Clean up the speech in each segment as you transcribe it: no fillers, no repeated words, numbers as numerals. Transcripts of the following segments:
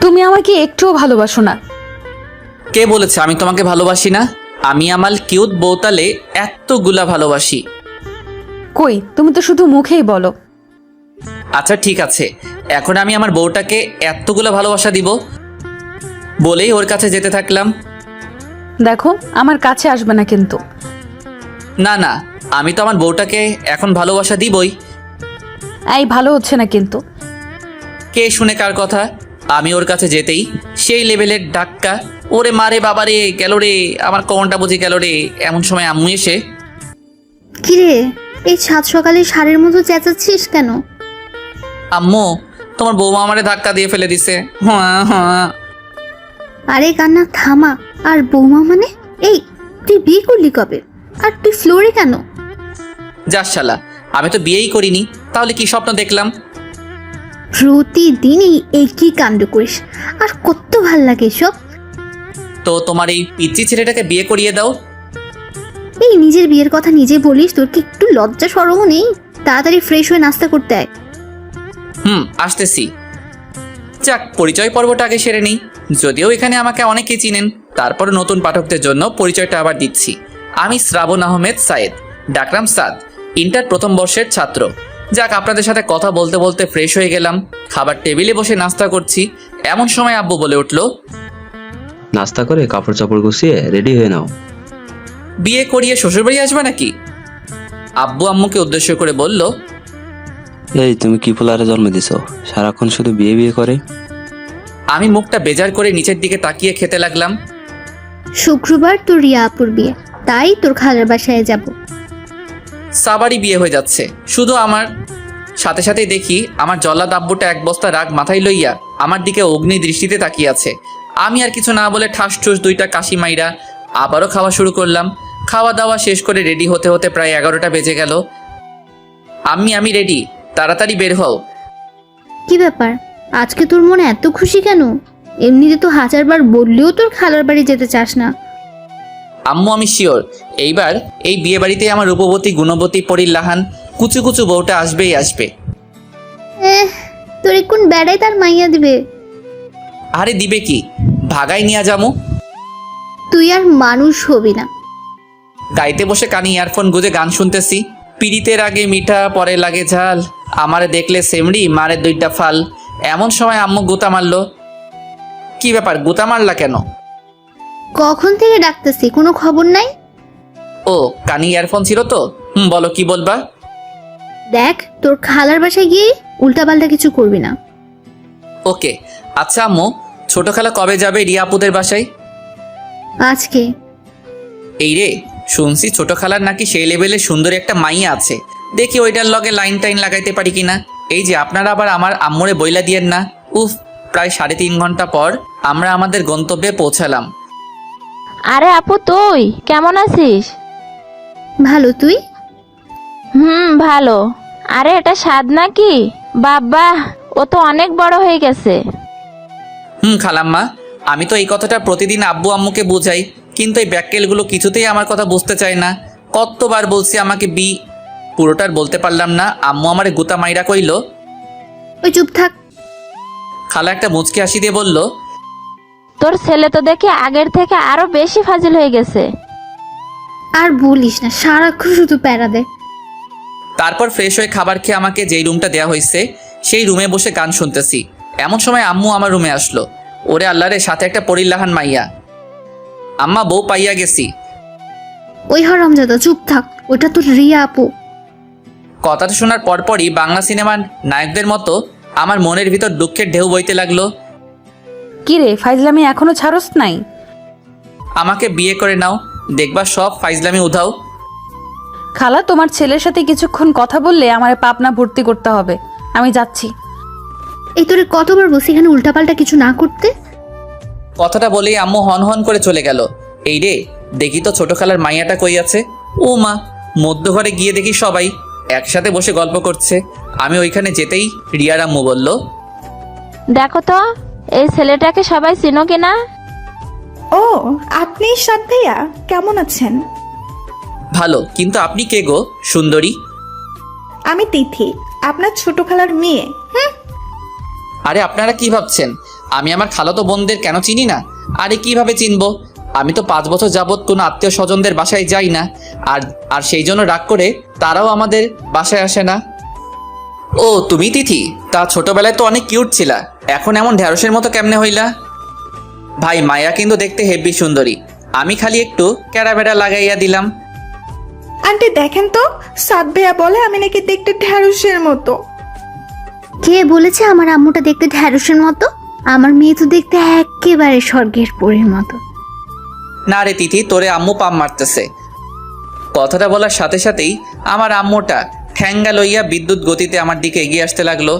তুমি আমাকে একটুও ভালোবাসো না। কে বলেছে আমি তোমাকে ভালোবাসি না? আমি আমার কিউট বউতালে এতগুলা ভালোবাসি। কই, তুমি তো শুধু মুখেই বলো। আচ্ছা ঠিক আছে, এখন আমি আমার বউটাকে এতগুলা ভালোবাসা দিব বলেই ওর কাছে যেতে থাকলাম। দেখো, আমার কাছে আসবে না কিন্তু। না না, আমি তো আমার বউটাকে এখন ভালোবাসা দিবই। এই ভালো হচ্ছে না কিন্তু। কে শুনে কার কথা? আমি ওর কাছে যেতেই সেই লেভেলের ডাক্কা, ওরে মারে বাবারে গেল রে, আমার কোমরটা বুঝি গেল রে। এমন সময় আম্মু এসে, কিরে, এই সাত সকালে ষাঁড়ের মতো চেঁচাচ্ছিস কেন? আম্মু তোমার বৌমা আমারে ধাক্কা দিয়ে ফেলে দিছে। হ্যাঁ হ্যাঁ। আরে কান্না থামা। আর বৌমা মানে? এই, তুই বিয়ে করলি কবে? আর তুই ফ্লোরে কেন? যাস শালা, আমি তো বিয়েই করিনি, তাহলে কি স্বপ্ন দেখলাম? প্রতিদিনই একই কাণ্ড করিস, আর কত ভাল লাগে এসব। তো তোমার এই পিচ্চি ছেলেটাকে বিয়ে করিয়ে দাও। এই নিজের বিয়ের কথা নিজে বলিস, তোর কি একটু লজ্জা শরমও নেই? তাড়াতাড়ি ফ্রেশ হয়ে নাস্তা করতে আয়। আসতেছি। যাক, পরিচয় পর্বটা আগে সেরে নিই। যদিও এখানে আমাকে অনেকেই চিনেন, তারপর নতুন পাঠকদের জন্য পরিচয়টা আবার দিচ্ছি। আমি শ্রাবণ আহমেদ সায়েদ, ডাকরাম সাদ, ইন্টার প্রথম বর্ষের ছাত্র। যাক, আপনাদের সাথে কথা বলতে বলতে ফ্রেশ হয়ে গেলাম। খাবার টেবিলে বসে নাস্তা করছি, এমন সময় আব্বু বলে উঠল, নাস্তা করে কাপড় চাপড় গুছিয়ে রেডি হয়ে নাও। বিয়ে করিয়ে শ্বশুরবাড়ি আসবে নাকি? আব্বু আম্মুকে উদ্দেশ্য করে বলল। এই তুমি কি পোলারে জন্ম দিছো, সারাক্ষণ শুধু বিয়ে বিয়ে করে? আমি মুখটা বেজার করে নিচের দিকে তাকিয়ে খেতে লাগলাম। শুক্রবার তোর রিয়া আপুর বিয়ে, তাই তোর খালার বাসায় যাব। সাবারই বিয়ে হয়ে যাচ্ছে শুধু আমার। সাথে সাথেই দেখি আমার জল্লাদ আব্বুটা এক বস্তা রাগ মাথায় লইয়া আমার দিকে অগ্নি দৃষ্টিতে তাকিয়ে আছে। আমি আর কিছু না বলে ঠাস ঠুস দুইটা কাশি মাইরা আবারও খাওয়া শুরু করলাম। খাওয়া দাওয়া শেষ করে রেডি হতে হতে প্রায় 11টা বেজে গেল। আমি রেডি, তাড়াতাড়ি বের হও। কি ব্যাপার, আজকে তোর মনে এত খুশি কেন? এমনিতে তো হাজারবার বললেও তোর খালার বাড়ি যেতে চাস না। আম্মু আমি শিওর এইবার এই বিয়ে বাড়িতে আমার রূপবতী গুণবতী পরিল্লাহান কুচু কুচু বউটা আসবেই আসবে। তোর কোন বেড়াই তার মাইয়া দিবে? আরে দিবে কি, ভাগাই নিয়া যামু। তুই আর মানুষ হবি না। গাইতে বসে কানে ইয়ারফোন গুজে গান শুনতেছি। পিড়িতের আগে মিঠা পরে লাগে ঝাল, আমারে দেখলে সেমড়ি মারে দুইটা ফাল। এমন সময় আম্মু গুতা মারলো। কি ব্যাপার, গুতা মারলা কেন? কখন থেকে ডাকতেছি, কোনো খবর নাই? ও, কানে ইয়ারফোন ছিল তো। বলো কি বলবা? দেখ, তোর খালার বাসায় গিয়ে উল্টাপাল্টা কিছু করবি না। ওকে। আচ্ছা আম্মু, ছোট খালা কবে যাবে রিয়া আপুদের বাসায়? আজকে। এই রে, শুনছি ছোট খালার নাকি সেই লেভেলে সুন্দরী একটা মাইয়া আছে। দেখি ওইটার লগে লাইন টাইন লাগাইতে পারি কিনা। এই যে আপনারা আবার আমার আম্মুরে বইলা দিয়েন না। উফ, প্রায় 3.5 ঘন্টা পর আমরা আমাদের গন্তব্যে পৌঁছালাম। আরে আপু, তুই কেমন আছিস? ভালো, তুই? ভালো। আরে এটা স্বাদ নাকি? বাবা, ও তো অনেক বড় হয়ে গেছে। খালাম্মা, আমি তো এই কথাটা প্রতিদিন আব্বু আম্মুকে বোঝাই, কিন্তু এই ব্যাককেলগুলো কিছুতেই আমার কথা বুঝতে চায় না। কতবার বলছি আমাকে পুরোটার বলতে পারলাম না। আম্মু আমারে গুতা মাইরা কইল। ওই চুপ থাক। খালা একটা মুচকি হাসি দিয়ে বলল, তোর ছেলে তো দেখে আগের থেকে আরো বেশি ফাজিল হয়ে গেছে। আর বলিস না, সারাক্ষণ শুধু প্যারা দে। তারপর ফ্রেশ হয়ে খাবার খেয়ে আমাকে যেই রুমটা দেওয়া হয়েছে সেই রুমে বসে গান শুনতেছি। এমন সময় আম্মু আমার রুমে আসলো। ওরে আল্লাহরে, সাথে একটা পরিল্লাহান মাইয়া। আম্মা, বউ পাইয়া গেছি। ওই হরমজাদা, চুপ থাক, ওটা তোর রিয়া আপু। কথাটা শোনার পরপরই বাংলা সিনেমার নায়কদের মতো আমার মনের ভিতর দুঃখের ঢেউ বইতে লাগলো। কি রে, ফাইজলামি এখনো ছাড়স নাই? আমাকে বিয়ে করে নাও, দেখবা সব ফাইজলামি উধাও। খালা, তোমার ছেলের সাথে কিছুক্ষণ কথা বললে আমার পাবনা ভর্তি করতে হবে। আমি যাচ্ছি। এই তোরে কতবার বলছি এখানে উল্টাপাল্টা কিছু না করতে। কথাটা বলেই আম্মু হন হন করে চলে গেল। এই রে, দেখি তো ছোট খালার মাইয়াটা কই আছে। ও মা, মধ্যঘরে গিয়ে দেখি সবাই একসাথে বসে গল্প করছে। আমি ওইখানে যেতেই রিয়ার আম্মু বলল, দেখো তো এই ছেলেটাকে সবাই চিনো কিনা? ও, আপনি সাদ ভাইয়া, কেমন আছেন? ভালো, কিন্তু আপনি কে গো সুন্দরী? আমি তিথি, আপনার ছোট খালার মেয়ে। আরে আপনারা কি ভাবছেন আমি আমার খালাতো বোনদের কেন চিনি না? আরে কিভাবে চিনবো? আমি তো 5 বছর যাবৎ কোনো আত্মীয় স্বজনদের বাসায় যাই না। আর আর সেই জন্য রাগ করে তারাও আমাদের বাসায় আসে না। ও তুমি তিথি? তা ছোটবেলায় তো অনেক কিউট ছিলা, এখন এমন ঢ্যাঁড়সের মতো কেমনে হইলা? ভাই মায়া কিন্তু দেখতে হেব্বি সুন্দরী, আমি খালি একটু ক্যারাবেড়া লাগাইয়া দিলাম। আন্টি দেখেন তো, সাদ ভাইয়া বলে আমি নাকি দেখতে ঢ্যাঁড়সের মতো। কে বলেছে আমার আম্মুটা দেখতে ঢ্যাঁড়সের মতো? আমার মেয়ে তো দেখতে একেবারে স্বর্গের পরীর মতো। না রে তিথি, তোরে আম্মু পাম মারতেছে। কথাটা বলার সাথে সাথেই আমার আম্মুটা ঠ্যাঙ্গা লইয়া বিদ্যুৎ গতিতে আমার দিকে এগিয়ে আসতে লাগলো।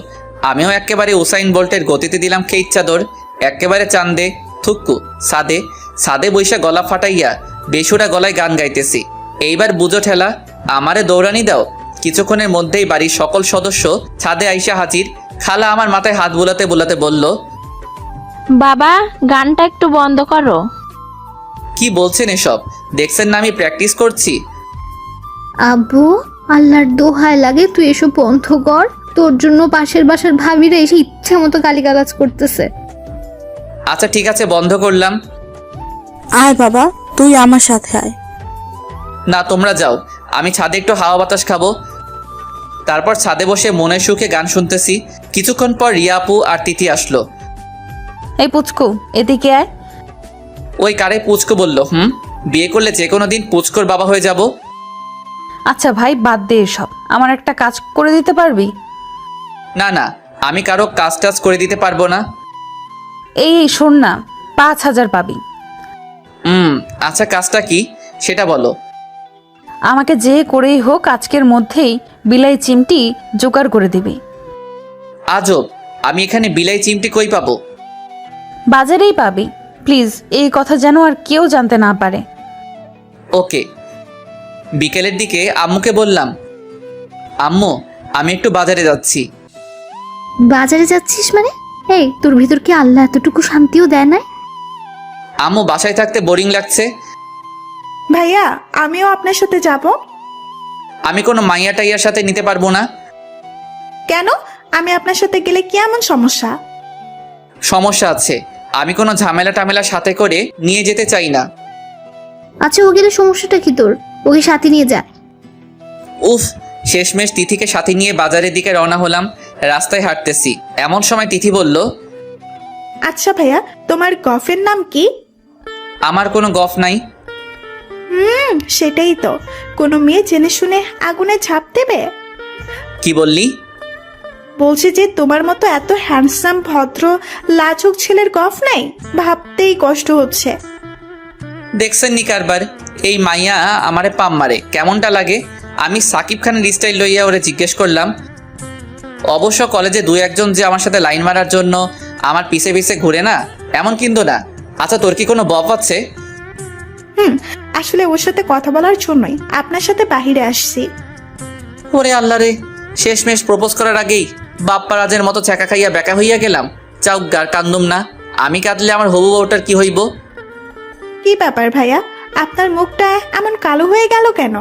আমিও একেবারে উসাইন বোল্টের গতিতে দিলাম খেইচ চাদর, একেবারে চান্দে থুক্কু সাদে সাদে বৈশা গলা ফাটাইয়া বেসুরা গলায় গান গাইতেছি। এইবার বুঝো ঠেলা, আমারে দৌড়ানি দাও। কিছুক্ষণের মধ্যেই বাড়ির সকল সদস্য ছাদে আইসা হাজির। খালা আমার মাথায় হাত বুলাতে বুলাতে বলল, বাবা গানটা একটু বন্ধ করো। কি বলছেন এসব? দেখছেন না আমি প্র্যাকটিস করছি। আব্বু, আল্লাহর দোহায় লাগে তুই এসব বন্ধ কর। তোর জন্য পাশের বাসার ভাবিরা এসে ইচ্ছে মতো গালিগালাজ করতেছে। আচ্ছা ঠিক আছে, বন্ধ করলাম। আয় বাবা, তুই আমার সাথে আয়। না তোমরা যাও, আমি ছাদে একটু হাওয়া বাতাস খাবো। তারপর ছাদে বসে মনের সুখে গান শুনতেছি। কিছুক্ষণ পর রিয়া আপু আর তিথি আসলো। এই পুচকু, এদিকে আয়। ওই কারে পুচকো বললো? বিয়ে করলে যে কোনো দিন পুচকোর বাবা হয়ে যাব। আচ্ছা ভাই, বাদ দে এসব। আমার একটা কাজ করে দিতে পারবি? না না, আমি কারো কাজ টাজ করে দিতে পারবো না। এই শোন না, 5,000 পাবি। আচ্ছা কাজটা কি সেটা বলো। আমাকে যে করেই হোক আজকের মধ্যেই বিলাই চিমটি জোগাড় করে দিবি। আজব, আমি এখানে বিলাই চিমটি কই পাবো? বাজারেই পাবি। প্লিজ এই কথা যেন আর কেউ জানতে না পারে। ওকে। বিকেলের দিকে আম্মুকে বললাম, আম্মু আমি একটু বাজারে যাচ্ছি। বাজারে যাচ্ছিস মানে? এই, তোর ভিতর কি আল্লাহ এতটুকু শান্তিও দেয় না? আম্মু বাসায় থাকতে বোরিং লাগছে। ভাইয়া আমিও আপনার সাথে যাব। আমি কোনো মাইয়া টাইয়ার সাথে নিতে পারবো না। কেন? আমি আপনার সাথে গেলে কি এমন সমস্যা? সমস্যা আছে, আমি কোনো ঝামেলা টামেলার সাথে করে নিয়ে যেতে চাই না। আচ্ছা, ও গেলে সমস্যাটা কি তোর? ওকে সাথে নিয়ে যা। উফ, শেষমেশ তিথিকে সাথে নিয়ে বাজারের দিকে রওনা হলাম। রাস্তায় হাঁটতেছি, এমন সময় তিথি বলল, আচ্ছা ভাইয়া, তোমার গফের নাম কি? আমার কোনো গফ নাই। সেটাই তো, কোনো মেয়ে জেনে শুনে আগুনে ঝাঁপ দেবে? কি বললি? বলছে যে তোমার মতো এত হ্যান্ডসাম ভদ্র লাজুক ছেলের গফ নাই, ভাবতেই কষ্ট হচ্ছে। দেখছেন নি কারবার, এই মাইয়া আমারে পাম মারে, কেমনটা লাগে? আমি সাকিব খানের স্টাইল লইয়া ওরে জিজ্ঞেস করলাম। অবশ্য কলেজে 2-1 যে আমার সাথে লাইন মারার জন্য আমার পিছে পিছে ঘুরে না, এমন কিন্তু না। আচ্ছা তোর কি কোনো বফ আছে? আসলে ওর সাথে কথা বলার জন্যই আপনার সাথে বাহিরে আসছি। ওরে আল্লাহ রে, শেষমেশ প্রপোজ করার আগেই বাপ্পা রাজের মতো ছ্যাঁকা খাইয়া বেকা হইয়া গেলাম। চাউক গার কান্দুম না, আমি কাঁদলে আমার হবু বউটার কি হইব? কি ব্যাপার ভাইয়া, আপনার মুখটা এমন কালো হয়ে গেল কেন?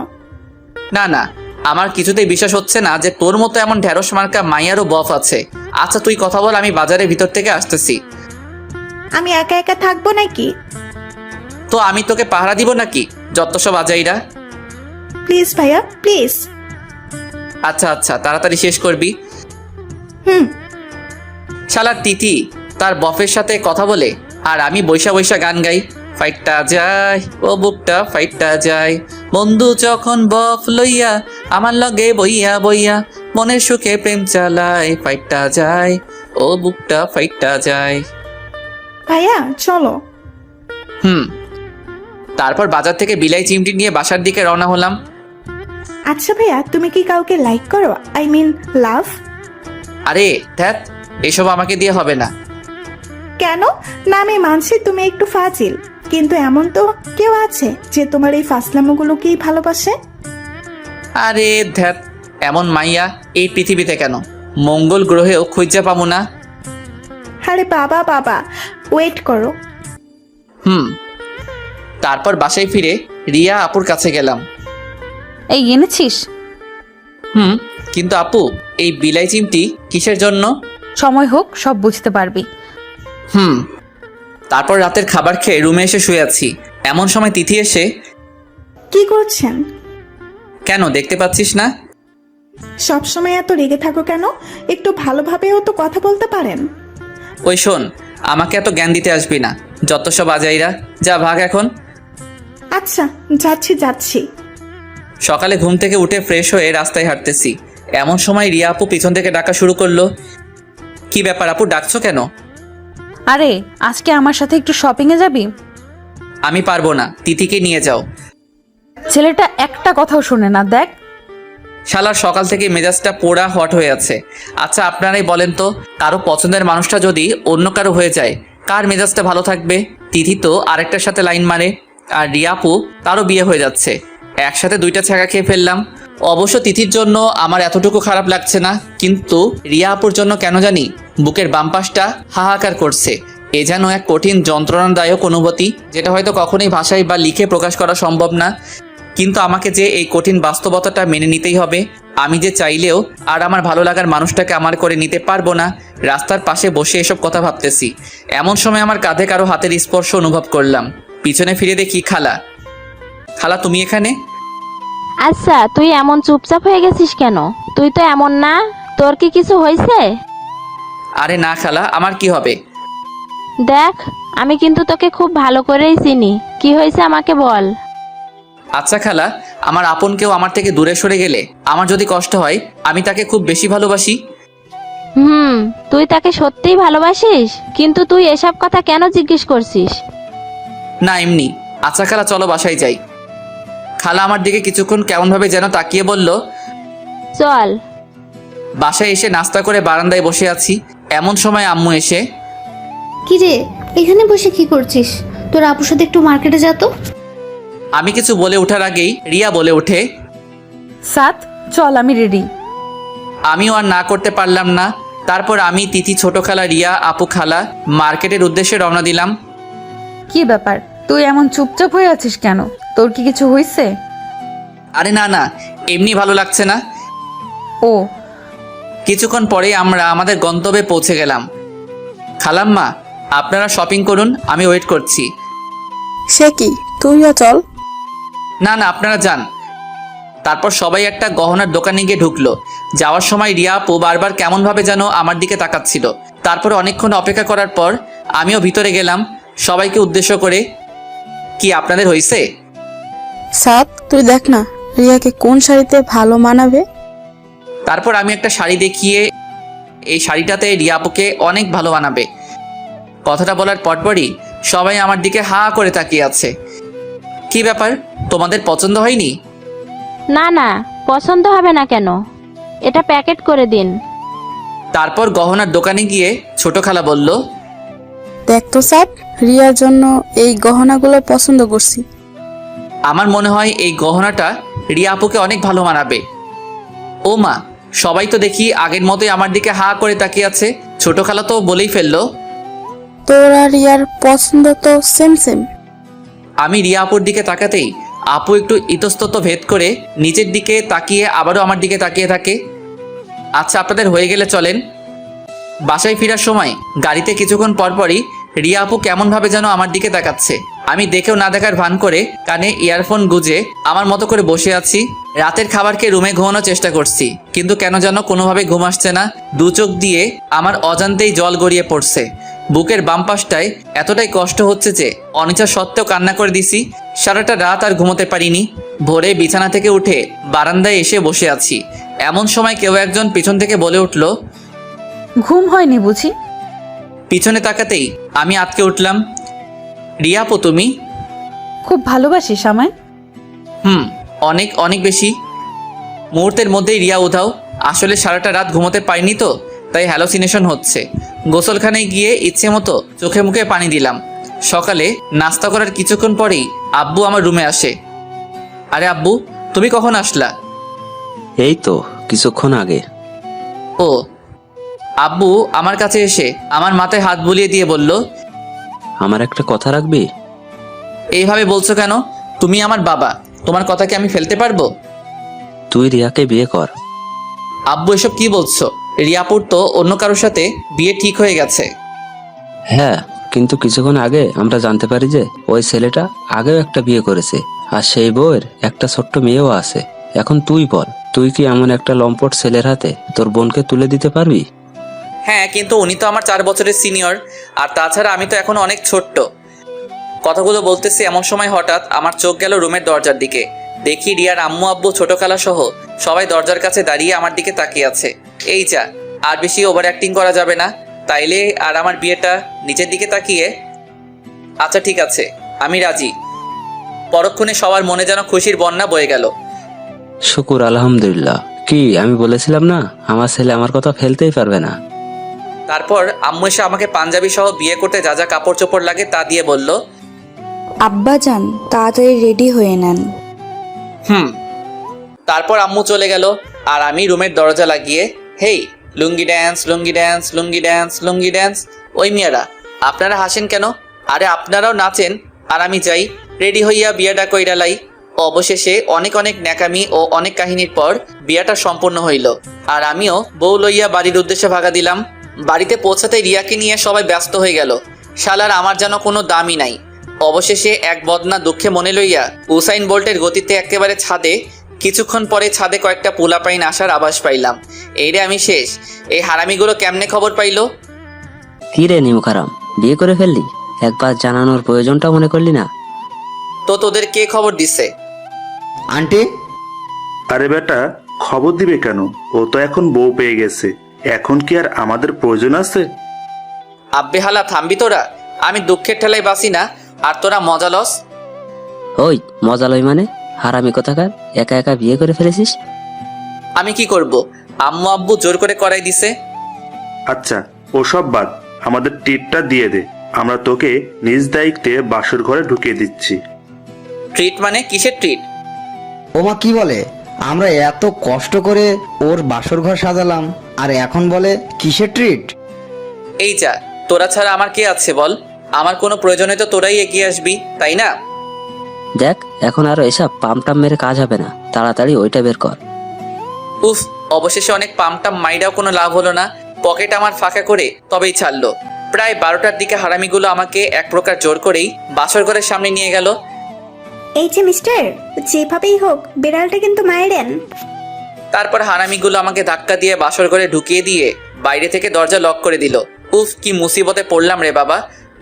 না না, আমার কিছুতেই বিশ্বাস হচ্ছে না যে তোর মতো এমন ঢ্যাঁড়স মার্কা মাইয়ারও বফ আছে। আচ্ছা তুই কথা বল, আমি বাজারের ভিতর থেকে আসতেছি। আমি একা একা থাকবো নাকি? তো আমি তোকে পাহারা দিব নাকি যত সব আজাইরা? প্লিজ ভাইয়া প্লিজ। আচ্ছা আচ্ছা, তাড়াতাড়ি শেষ করবি। হুম। শালার তিথি তার বফের সাথে কথা বলে আর আমি বৈশা বৈশা গান গাই। ফাইটটা যায় ও বুকটা ফাইটটা যায়, বন্ধু যখন বফ লইয়া আমার লগে বইয়া বইয়া মনের সুখে প্রেম চালায়। ফাইটটা যায় ও বুকটা ফাইটটা যায়। ভাইয়া চলো। তারপর বাজার থেকে বিলাই চিমটি নিয়ে বাসার দিকে রওনা হলাম। আচ্ছা ভাইয়া, তুমি কি কাউকে লাইক করো? আই মিন লাভ? আরে ধ্যাত, এসব আমাকে দিয়ে হবে না। কেন না? আমি মানছি তুমি একটু ফাজিল, কিন্তু এমন তো কেউ আছে যে তোমার এই ফাসলামোগুলোকেই ভালোবাসে। আরে ধ্যাত, এমন মাইয়া এই পৃথিবীতে কেন, মঙ্গল গ্রহেও খুঁজে পাবো না। আরে বাবা বাবা, ওয়েট করো। তারপর বাসায় ফিরে রিয়া আপুর কাছে গেলাম। এই এনেছিস? কিন্তু আপু, এই বিলাই চিমটি কিসের জন্য? সময় হোক সব বুঝতে পারবি। তারপর রাতের খাবার খেয়ে রুমে এসে শুয়ে আছি। এমন সময় তিথি এসে, কি করছেন? কেন দেখতে পাচ্ছিস না? সবসময় এত রেগে থাকো কেন? একটু ভালোভাবেও তো কথা বলতে পারেন। ওই শোন, আমাকে এত জ্ঞান দিতে আসবি না, যত সব আজাইরা। যা ভাগ এখন। আচ্ছা, যাচ্ছি। সকালে ঘুম থেকে উঠে ফ্রেশ হয়ে রাস্তায় হাঁটতেছি। এমন সময় রিয়া আপু পিছন থেকে ডাকা শুরু করলো। কি ব্যাপার আপু, ডাকছো কেন? আরে আজকে আমার সাথে একটু শপিংয়ে যাবি? আমি পারবো না, তিথিকে নিয়ে যাও। ছেলেটা একটা কথাও শোনে না, দেখ। শালার সকাল থেকে মেজাজটা পোড়া হট হয়ে আছে। আচ্ছা আপনারাই বলেন তো, কারো পছন্দের মানুষটা যদি অন্য কারো হয়ে যায়, কার মেজাজটা ভালো থাকবে? তিথি তো আরেকটার সাথে লাইন মারে, আর রিয়া আপু তারও বিয়ে হয়ে যাচ্ছে। একসাথে দুইটা ছ্যাঁকা খেয়ে ফেললাম। অবশ্য তিথির জন্য আমার এতটুকু খারাপ লাগছে না, কিন্তু রিয়া আপুর জন্য কেন জানি বুকের বাম পাশটা হাহাকার করছে। এ যেন এক কঠিন যন্ত্রণাদায়ক অনুভূতি, যেটা হয়তো কখনোই ভাষায় বা লিখে প্রকাশ করা সম্ভব না। কিন্তু আমাকে যে এই কঠিন বাস্তবতাটা মেনে নিতেই হবে। আমি যে চাইলেও আর আমার ভালো লাগার মানুষটাকে আমার করে নিতে পারবো না। রাস্তার পাশে বসে এসব কথা ভাবতেছি। এমন সময় আমার কাঁধে কারো হাতের স্পর্শ অনুভব করলাম। পিছনে ফিরে দেখি খালা। খালা তুমি এখানে? আচ্ছা, তুই এমন চুপচাপ হয়ে গেছিস কেন? তুই তো এমন না, তোর কি কিছু হয়েছে? আরে না খালা, আমার কি হবে? দেখ, আমি কিন্তু তোকে খুব ভালো করেই চিনি। কি হয়েছে আমাকে বল। আচ্ছা খালা, আমার আপন কেউ আমার থেকে দূরে সরে গেলে আমার যদি কষ্ট হয়, আমি তাকে খুব বেশি ভালোবাসি। তুই তাকে সত্যিই ভালোবাসিস? কিন্তু তুই এসব কথা কেন জিজ্ঞেস করছিস? না এমনি। আচ্ছা খালা, চলো বাসায় যাই। খালা আমার দিকে কিছুক্ষণ কেমনভাবে যেন তাকিয়ে বলল, চল। বাসায় এসে নাস্তা করে বারান্দায় বসে আছি। এমন সময় আম্মু এসে, কি রে, এখানে বসে কি করছিস? তোর আপুর সাথে একটু মার্কেটে যা তো। আমি কিছু বলে ওঠার আগেই রিয়া বলে ওঠে, সাত, চল আমি রেডি। আমিও আর না করতে পারলাম না। তারপর আমি, তিথি, ছোট খালা, রিয়া আপু, খালা মার্কেটের উদ্দেশ্যে রওনা দিলাম। কি ব্যাপার, তুই এমন চুপচাপ হয়ে আছিস কেন? তোর কি কিছু হয়েছে? আরে না না, এমনি ভালো লাগছে না। ও, কিছুক্ষণ পরে আমরা আমাদের গন্তব্যে পৌঁছে গেলাম। খালাম্মা, আপনারা শপিং করুন, আমি ওয়েট করছি। সে কি, তুইও চল। না না, আপনারা যান। তারপর সবাই একটা গহনার দোকানে গিয়ে ঢুকলো। যাওয়ার সময় রিয়া আপু বারবার কেমনভাবে যেন আমার দিকে তাকাচ্ছিল। তারপর অনেকক্ষণ অপেক্ষা করার পর আমিও ভিতরে গেলাম সবাইকে উদ্দেশ্য করে। কি আপনাদের হয়েছে? সাত, তুই দেখ না রিয়াকে কোন শাড়িতে ভালো মানাবে। তারপর আমি একটা শাড়ি দেখিয়ে, এই শাড়িটাতে রিয়া আপুকে অনেক ভালো বানাবে। কথাটা বলার পরপরই সবাই আমার দিকে হা করে তাকিয়ে আছে। কি ব্যাপার, তোমাদের পছন্দ হয়নি? না না, পছন্দ হবে না কেন? এটা প্যাকেট করে দিন। তারপর গহনার দোকানে গিয়ে ছোট খালা বলল, দেখ তো সাত, রিয়ার জন্য এই গহনাগুলো পছন্দ করছি। আমার মনে হয় এই গহনাটা রিয়া আপুকে অনেক ভালো মানাবে। ও মা, সবাই তো দেখি আগের মতোই আমার দিকে হা করে তাকিয়ে আছে। ছোট খালা তো বলেই ফেললো, তোর আর রিয়ার পছন্দ তো সেম সেম। আমি রিয়া আপুর দিকে তাকাতেই আপু একটু ইতস্তত ভেদ করে নিচের দিকে তাকিয়ে আবারও আমার দিকে তাকিয়ে থাকে। আচ্ছা আপনাদের হয়ে গেলে চলেন। বাসায় ফেরার সময় গাড়িতে কিছুক্ষণ পরপরই রিয়া আপু কেমনভাবে যেন আমার দিকে তাকাচ্ছে। আমি দেখেও না দেখার ভান করে কানে ইয়ারফোন গুজে আমার মতো করে বসে আছি। রাতের খাবার খেয়ে রুমে ঘুমানোর চেষ্টা করছি, কিন্তু কেন যেন কোনোভাবে ঘুম আসছে না। দু চোখ দিয়ে আমার অজান্তেই জল গড়িয়ে পড়ছে। বুকের বাম পাশটায় এতটাই কষ্ট হচ্ছে যে অনিচ্ছা সত্ত্বেও কান্না করে দিছি। সারাটা রাত আর ঘুমোতে পারিনি। ভোরে বিছানা থেকে উঠে বারান্দায় এসে বসে আছি। এমন সময় কেউ একজন পিছন থেকে বলে উঠল, ঘুম হয়নি বুঝি? পিছনে তাকাতেই আমি আটকে উঠলাম। রিয়া আপু তুমি? খুব ভালোবাসিস আমায়? অনেক অনেক বেশি। মুহূর্তের মধ্যেই রিয়া উধাও। আসলে সারাটা রাত ঘুমোতে পারিনি তো, তাই হ্যালোসিনেশন হচ্ছে। গোসলখানায় গিয়ে ইচ্ছে মতো চোখে মুখে পানি দিলাম। সকালে নাস্তা করার কিছুক্ষণ পরেই আব্বু আমার রুমে আসে। আরে আব্বু, তুমি কখন আসলা? এই তো কিছুক্ষণ আগে। ও। আব্বু আমার কাছে এসে আমার মাথায় হাত বুলিয়ে দিয়ে বলল, আমার একটা কথা রাখবি? এইভাবে বলছো কেন? তুমি আমার বাবা, তোমার কথা কি আমি ফেলতে পারবো? তুই রিয়াকে বিয়ে কর। আব্বু এসব কি বলছো? রিয়াপুর তো অন্য কারোর সাথে বিয়ে ঠিক হয়ে গেছে। হ্যাঁ, কিন্তু কিছুক্ষণ আগে আমরা জানতে পারি যে ওই ছেলেটা আগেও একটা বিয়ে করেছে, আর সেই বউয়ের একটা ছোট্ট মেয়েও আছে। এখন তুই বল, তুই কি এমন একটা লম্পট ছেলের হাতে তোর বোনকে তুলে দিতে পারবি? হ্যাঁ, কিন্তু উনি তো আমার 4 বছরের সিনিয়র, আর তাছাড়া আমি তো এখন অনেক ছোট্ট। কথাগুলো বলতেছি এমন সময় হঠাৎ আমার চোখ গেল রুমের দরজার দিকে। দেখি রিয়ার আম্মু আব্বু ছোট খালা সহ সবাই দরজার কাছে দাঁড়িয়ে আমার দিকে তাকিয়ে আছে। এই যা, আর বেশি ওভার অ্যাক্টিং করা যাবে না, তাইলে আর আমার বিয়েটা নিচের দিকে তাকিয়ে। আচ্ছা ঠিক আছে, আমি রাজি। পরক্ষণে সবার মনে যেন খুশির বন্যা বয়ে গেল। শুকুর আলহামদুলিল্লাহ। কি আমি বলেছিলাম না, আমার ছেলে আমার কথা ফেলতেই পারবে না। তারপর আম্মু এসে আমাকে পাঞ্জাবি সহ বিয়ে করতে যা যা কাপড় চোপড় লাগে তা দিয়ে বলল, আব্বাজান তাড়াতাড়ি রেডি হয়ে নেন। তারপর আম্মু চলে গেল, আর আমি রুমের দরজা লাগিয়ে হেই লুঙ্গি ড্যান্স লুঙ্গি ড্যান্স লুঙ্গি ড্যান্স লুঙ্গি ড্যান্স। ওই মিয়ারা, আপনারা হাসেন কেন? আরে আপনারাও নাচেন আর আমি যাই রেডি হইয়া বিয়াটা কইরালাই। অবশেষে অনেক অনেক ন্যাকামি ও অনেক কাহিনীর পর বিয়াটা সম্পূর্ণ হইল, আর আমিও বউ লইয়া বাড়ির উদ্দেশ্যে ভাগা দিলাম। বাড়িতে পৌঁছাতে রিয়াকে নিয়ে সবাই ব্যস্ত হয়ে গেল। শালার আমার যেন কোনো দামই নাই। অবশেষে এক বদনা দুঃখে মনে লইয়া উসাইন বোল্টের গতিতে একেবারে ছাদে, কিছুক্ষণ পরে ছাদে কয়েকটা পোলাপাইন আসার আভাস পাইলাম। এইরে আমি শেষ। এই হারামিগুলো কেমনে খবর পাইলো? কি রে নিমুখারাম, বিয়ে করে ফেললি? একবার জানানোর প্রয়োজনটা মনে করলি না? তো তোদের কে খবর দিছে? আন্টি, আরে বেটা, খবর দিবে কেন? ও তো এখন বউ পেয়ে গেছে, এখন কি আর আমাদের প্রয়োজন আছে? আব্বে হালা থামবি তোরা। আমি দুঃখের ঠেলায় বাসি না, আর তোরা মজা লস। ওই মজা লই মানে? হারামি কোথাকার, একা একা বিয়ে করে ফেলেছিস? আমি কি করব? আম্মু আব্বু জোর করে করাই দিছে। আচ্ছা ওসব বাদ, আমাদের টিপটা দিয়ে দে, আমরা তোকে নিজ দায়িত্বে বাসর ঘরে ঢুকিয়ে দিচ্ছি। ট্রিট মানে কিসের ট্রিট? ওমা কি বলে? আমরা এত কষ্ট করে ওর বাসর ঘর সাজালাম, আর এখন বলে কিসের ট্রিট? এই যা, তোরা ছাড়া আমার কে আছে বল? আমার কোনো প্রয়োজনে তো তোরাই এগিয়ে আসবি, তাই না? দেখ, এখন আরো এসব পামটাম মেরে কাজ হবে না, তাড়াতাড়ি ওইটা বের কর। উফ, অবশেষে অনেক পামটাম মাইরাও কোনো লাভ হলো না। পকেট আমার ফাঁকা করে তবেই ছাড়লো। প্রায় 12টার দিকে হারামিগুলো আমাকে এক প্রকার জোর করেই বাসর ঘরের সামনে নিয়ে গেল। এই যে মিস্টার, যেভাবেই হোক বিড়ালটা কিন্তু মায়েরেন। তারপর হারামিগুলো আমাকে ধাক্কা দিয়ে বাসর ঘরে ঢুকিয়ে দিয়ে বাইরে থেকে দরজা লক করে দিল। উফ, কি মুসিবতে পড়লাম রে বাবা।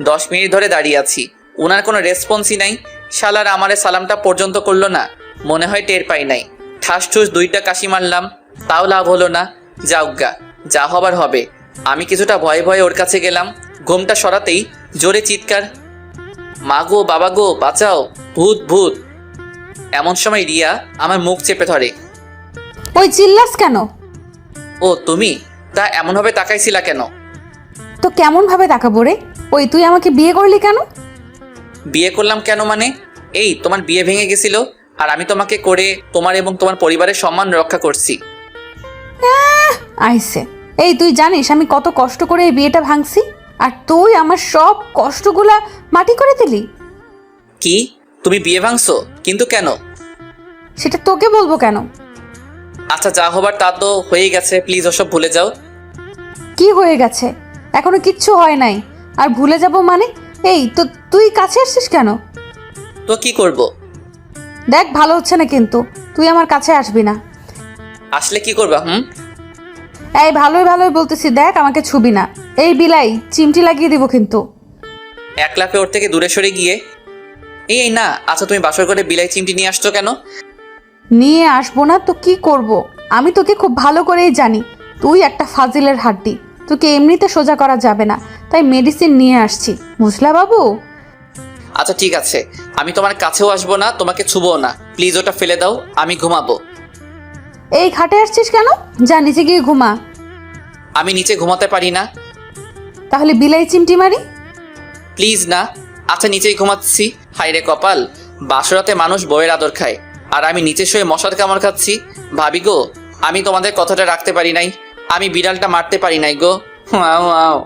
10 মিনিট ধরে দাঁড়িয়ে আছি, ওনার কোনো রেসপন্সই নাই। শালার আমারে সালামটা পর্যন্ত করলো না, মনে হয় টের পাই নাই। ঠাস ঠুস 2টা কাশি মারলাম, তাও লাভ হলো না। যাউগা, যা হবার হবে। আমি কিছুটা ভয়ে ভয়ে ওর কাছে গেলাম। ঘুমটা সরাতেই জোরে চিৎকার, মা গো বাবা গো বাঁচাও, ভূত ভূত। এমন সময় রিয়া আমার মুখ চেপে ধরে। ওই চিল্লাস কেন? ও তুমি? তা এমনভাবে তাকাইছিলা কেন? তো কেমন ভাবে তাকাবো রে? ওই তুই আমাকে বিয়ে করলি কেন? বিয়ে করলাম কেন মানে? এই তোমার বিয়ে ভেঙে গেছিল, আর আমি তোমাকে করে তোমার এবং তোমার পরিবারের সম্মান রক্ষা করছি। আইসে, এই তুই জানিস আমি কত কষ্ট করে এই বিয়েটা ভাঙছি, আর তুই আমার সব কষ্টগুলা মাটি করে দিলি। কি? তুমি বিয়ে ভাঙছো? কিন্তু কেন? সেটা তোকে বলবো কেন? আচ্ছা, যা হবার তা তো হয়ে গেছে, প্লিজ ওসব ভুলে যাও। কি হয়ে গেছে? এখনো কিচ্ছু হয় নাই, আর ভুলে যাব মানে? এই তো তুই কাছে আসছিস কেন? তো কি করব? দেখ, ভালো হচ্ছে না কিন্তু, তুই আমার কাছে আসবি না। আসলে কি করবা? এই ভালোই ভালোই বলতেছি, দেখ আমাকে ছুবি না। এই বিলাই চিমটি লাগিয়ে দিব কিন্তু। এক লাফে ওর থেকে দূরে সরে গিয়ে, এই না। আচ্ছা, তুমি বাসর করে বিলাই চিমটি নিয়ে আসছো কেন? নিয়ে আসবো না তো কি করব? আমি তোকে খুব ভালো করেই জানি, তুই একটা ফাজিলের হাড্ডি। তোকে এমনিতে সোজা করা যাবে না, তাই মেডিসিন নিয়ে আসছি, বুঝলা বাবু? আচ্ছা ঠিক আছে, আমি তোমার কাছেও আসবো না, তোমাকে ছুবো না। প্লিজ ওটা ফেলে দাও, আমি ঘুমাবো। এই খাটে আসছিস কেন? যা নিচে গিয়ে ঘুমা। আমি নিচে ঘুমাতে পারি না। তাহলে বিলাই চিমটি মারি? প্লিজ না। আচ্ছা, নিচেই ঘুমাচ্ছি। হাইরে কপাল, বাসরাতে মানুষ বউয়ের আদর খায়, আর আমি নিচে শুয়ে মশার কামড় খাচ্ছি। ভাবি গো, আমি তোমাদের কথাটা রাখতে পারি নাই, আমি বিড়ালটা মারতে পারি নাই গো। আও আও।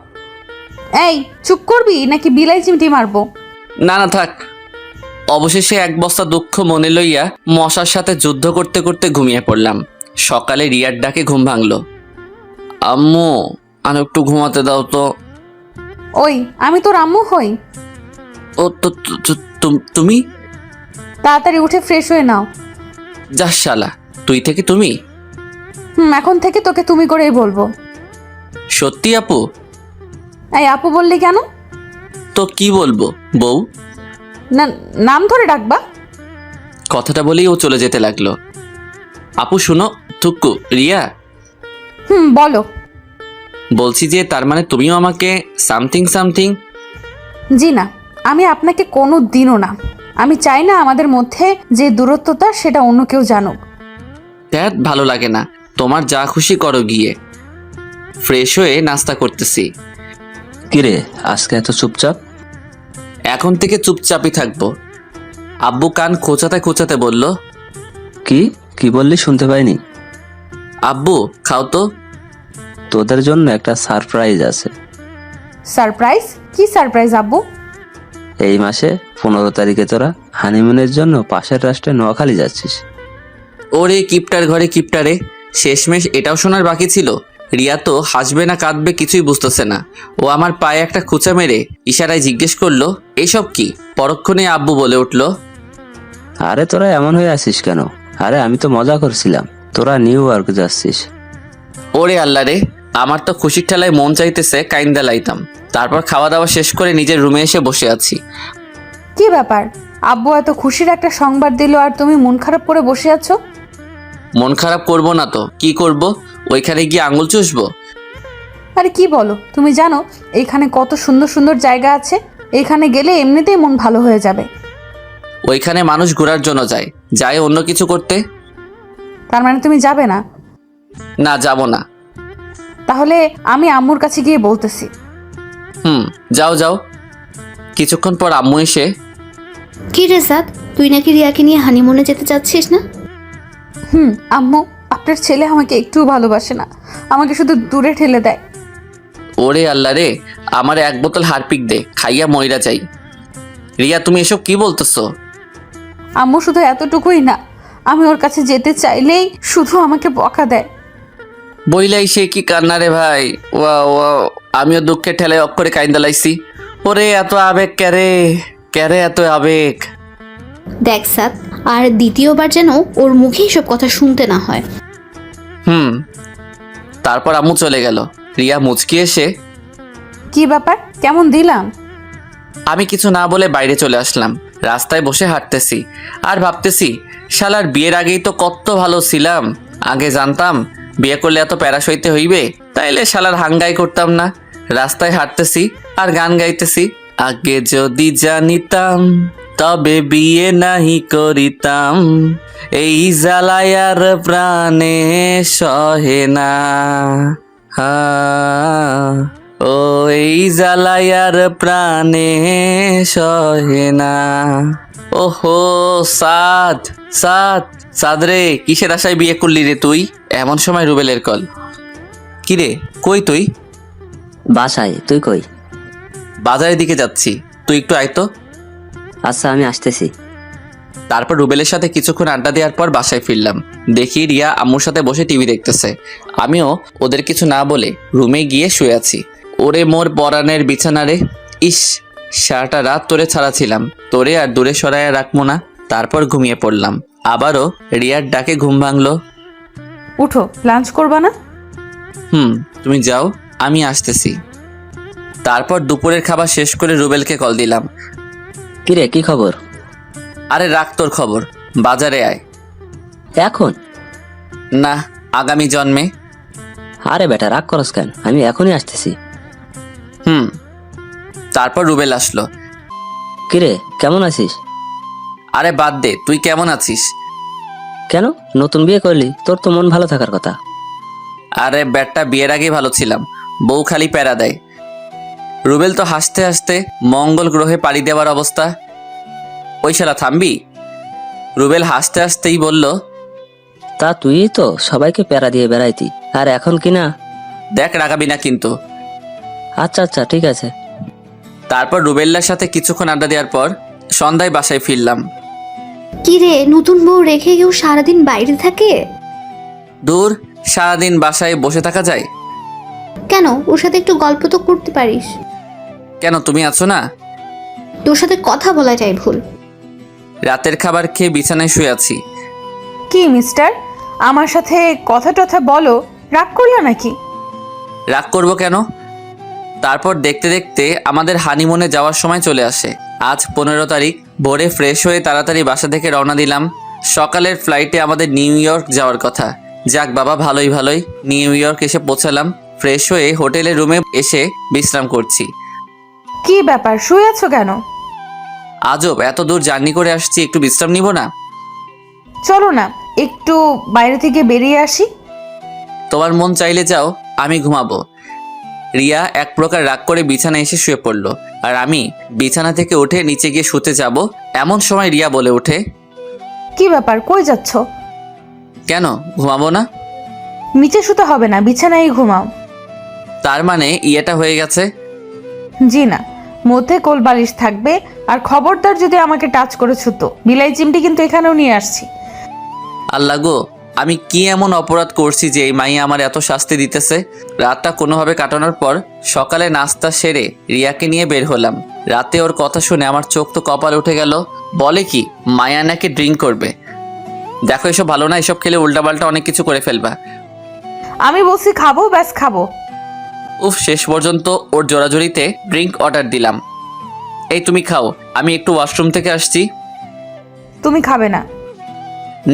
এই চুপ করবি নাকি বিলাই চিমটি মারবো? না না থাক। অবশেষে এক বস্তা দুঃখ মনে লইয়া মশার সাথে যুদ্ধ করতে করতে ঘুমিয়ে পড়লাম। সকালে রিয়ার ডাকে ঘুম ভাঙলো। আম্মু, আর একটু ঘুমাতে দাও তো। ওই আমি তোর আম্মু হই। ও তো তুমি? তাড়াতাড়ি উঠে ফ্রেশ হয়ে নাও। যা শালা, তুই থেকে তুমি? এখন থেকে তোকে তুমি করেই বলবো। সত্যি আপু? এই আপু বললি কেন? তো কি বলবো বউ? না, নাম ধরে ডাকবা। কথাটা বলেই ও চলে যেতে লাগলো। আপু শুনো, থুক্কু, রিয়া, বলো। বলছি যে তার মানে তুমিও আমাকে সামথিং সামথিং? জি না, আমি আপনাকে কোনো দিনও না। আমি চাই না আমাদের মধ্যে যে দূরত্বতা সেটা অন্য কেউ জানুক। ধ্যাত, ভালো লাগে না। তোমার যা খুশি করো গিয়ে। ফ্রেশ হয়ে নাস্তা করতেছি। কিরে আজকে এত চুপচাপ? এখন থেকে চুপচাপই থাকবো। আব্বু কান খোঁচাতে খোঁচাতে বলল, কি কি বললি শুনতে পাইনি। আব্বু খাও তো। তোদের জন্য একটা সারপ্রাইজ আছে। সারপ্রাইজ? কি সারপ্রাইজ আব্বু? এই মাসে 15 তারিখে তোরা হানিমুনের জন্য পাশের রাষ্ট্রে নোয়াখালী যাচ্ছিস। ওরে কিপটার ঘরে কিপটারে, শেষমেশ এটাও শোনার বাকি ছিল। রিয়া তো হাসবে না কাঁদবে কিছুই বুঝতেছে না। ও আমার পায়ে একটা খুঁচা মেরে ইশারায় জিজ্ঞেস করলো, এইসব কি? পরক্ষণে আব্বু বলে উঠল, আরে তোরা এমন হয়ে আছিস কেন? আরে আমি তো মজা করছিলাম, তোরা নিউ ইয়র্ক যাচ্ছিস। ওরে আল্লাহ রে, আমার তো খুশির ঠেলায় মন চাইতেছে কাইন্দা লাইতাম। তারপর খাওয়া দাওয়া শেষ করে নিজের রুমে এসে বসে আছি। কি ব্যাপার? আব্বু এত খুশির একটা সংবাদ দিল আর তুমি মন খারাপ করে বসে আছো? মন খারাপ করব না তো কি করব? ওইখানে গিয়ে আঙুল চুষবো? আরে কি বলো, তুমি জানো এখানে কত সুন্দর সুন্দর জায়গা আছে? এখানে গেলে এমনিতেই মন ভালো হয়ে যাবে। ওইখানে মানুষ ঘোরার জন্য যায়, যায় অন্য কিছু করতে। তার মানে তুমি যাবে না? না, যাব না। তাহলে আমি আম্মুর কাছে গিয়ে বলতেছি। যাও যাও। কিছুক্ষণ পর আম্মু এসে, কি রে সাদ, তুই নাকি রিয়াকে নিয়ে হানিমুনে যেতে চাচ্ছিস না? আম্মু, আপনার ছেলে আমাকে একটুও ভালোবাসে না, আমাকে শুধু দূরে ঠেলে দেয়। ওরে আল্লাহ রে, আমার এক বোতল হারপিক দে, খাইয়া মইরা যাই। রিয়া তুমি এসব কি বলতেছো? আম্মু শুধু এতটুকুই না, আমি ওর কাছে যেতে চাইলেই শুধু আমাকে বকা দেয়। বইলাই সে কি কান্না রে ভাই। ওয়া ওয়া, আমিও দুঃখের ঠেলায় অক্ষরে কাইন্দা লাইছি। ওরে এত আবেগ ক্যারে, ক্যারে এত আবেগ। দেখ সাদ, আর দ্বিতীয়বার যেন ওর মুখে এসব কথা শুনতে না হয়। তারপর আম্মু চলে গেল। রিয়া মুচকি এসে, কি ব্যাপার, কেমন দিলাম? আমি কিছু না বলে বাইরে চলে আসলাম। রাস্তায় বসে হাঁটতেছি আর ভাবতেছি, শালার বিয়ের আগেই তো কত ভালো ছিলাম। আগে জানতাম বিয়ে করলে এত প্যারা সইতে হইবে, তাইলে শালার হাঙ্গাই করতাম না। রাস্তায় হাঁটতেছি আর গান গাইতেছি, আগে যদি জানিতাম তবে বিয়ে নাহি করিতাম, এই জ্বালায়ার প্রাণে সহে না। ও এই জ্বালায়ার প্রাণে সহে না। ওহো সাদ, সাদ, সাদ রে, কিসের আশায় বিয়ে করলি রে তুই? এমন সময় রুবেলের কল। কিরে কই তুই? বাসায়। তুই কই? বাজারের দিকে যাচ্ছি, তুই একটু আয় তো। আচ্ছা আমি আসতেছি। তারপর রুবেলের সাথে কিছুক্ষণ আড্ডা দেওয়ার পর বাসায় ফিরলাম। দেখি রিয়া আম্মুর সাথে বসে টিভি দেখতেছে। আমিও ওদের কিছু না বলে রুমে গিয়ে শুয়ে আছি। ওরে মোর পরাণের বিছানা রে, ইস সারাটা রাত তোরে ছাড়া ছিলাম, তোরে আর দূরে সরাইয়া রাখবো না। তারপর ঘুমিয়ে পড়লাম। আবারও রিয়ার ডাকে ঘুম ভাঙলো। উঠো, লাঞ্চ করবা না? তুমি যাও, আমি আসতেছি। তারপর দুপুরের খাবার শেষ করে রুবেলকে কল দিলাম। কিরে কি খবর? আরে রাখ তোর খবর, বাজারে আয়। এখন না, আগামী জন্মে। আরে বেটা রাগ করস কেন, আমি এখনই আসতেছি। তারপর রুবেল আসলো। কিরে কেমন আছিস? আরে বাদ দে, তুই কেমন আছিস? কেন, নতুন বিয়ে করলি, তোর তো মন ভালো থাকার কথা। আরে ব্যাটটা বিয়ের আগেই ভালো ছিলাম, বউ খালি প্যারা দেয়। রুবেল তো হাসতে হাসতে মঙ্গল গ্রহে পাড়ি দেওয়ার অবস্থা। ওই শালা থামবি? রুবেল হাসতে হাসতেই বলল, তা তুই তো সবাইকে প্যারা দিয়ে বেড়াইতি, আর এখন কি না? দেখ রাগাবি না কিন্তু। আচ্ছা আচ্ছা ঠিক আছে। তারপর রুবেল্লার সাথে কিছুক্ষণ আড্ডা দেওয়ার পর সন্ধ্যায় বাসায় ফিরলাম। কি রে, নতুন বউ রেখে কেউ সারাদিন বাইরে থাকে? দূর, সারাদিন বাসায় বসে থাকা যায়? কেন, ওর সাথে একটু গল্প তো করতে পারিস। কেন তুমি আছো না? তোর সাথে কথা বলাটাই ভুল। রাতের খাবার খেয়ে বিছানায় শুয়ে আছি। কি মিস্টার, আমার সাথে কথা টথা বলো, রাগ করলো নাকি? রাগ করবো কেন? তারপর দেখতে দেখতে আমাদের হানিমুনে যাওয়ার সময় চলে আসে। আজ 15 তারিখ। ভোরে ফ্রেশ হয়ে তাড়াতাড়ি বাসা থেকে রওনা দিলাম। সকালের ফ্লাইটে আমাদের নিউ ইয়র্ক যাওয়ার কথা। যাক বাবা, ভালোই ভালোই নিউ ইয়র্ক এসে পৌঁছালাম। ফ্রেশ হয়ে হোটেলের রুমে এসে বিশ্রাম করছি। কি ব্যাপার, শুয়ে আছো কেন? আজব, এত দূর জার্নি করে আসছি, একটু বিশ্রাম নিব না? চলো না একটু বাইরে থেকে বেরিয়ে আসি। তোমার মন চাইলে যাও, আমি ঘুমাবো। রিয়া এক প্রকার রাগ করে বিছানায় এসে শুয়ে পড়লো, আর আমি বিছানা থেকে উঠে নিচে গিয়ে শুতে যাব। এমন সময় রিয়া বলে ওঠে, কি ব্যাপার, কই যাচ্ছ? কেন ঘুমাবো না? নিচে শুতে হবে না, বিছানায় ঘুমাও। তার মানে ইয়েটা হয়ে গেছে? জি না, মধ্যে কোল বালিশ থাকবে। আর খবরদার যদি আমাকে টাচ করেছো তো বিলাই চিমটি কিন্তু এখানেও নিয়ে আসছি। আল্লাহ গো, আমি কি এমন অপরাধ করছি যে এই মাইয়া আমার এত শাস্তি দিতেছে? রাতটা কোনোভাবে কাটানোর পর সকালে নাস্তা সেরে রিয়াকে নিয়ে বের হলাম। রাতে ওর কথা শুনে আমার চোখ তো কপালে উঠে গেল। বলে কি মায়া নাকি ড্রিঙ্ক করবে। দেখো এসব ভালো না, এসব খেলে উল্টাপাল্টা অনেক কিছু করে ফেলবা। আমি বলছি খাবো, ব্যাস খাবো। উফ, শেষ পর্যন্ত ওর জোরাজোরিতে ড্রিঙ্ক অর্ডার দিলাম। এই তুমি খাও, আমি একটু ওয়াশরুম থেকে আসছি। তুমি খাবে না?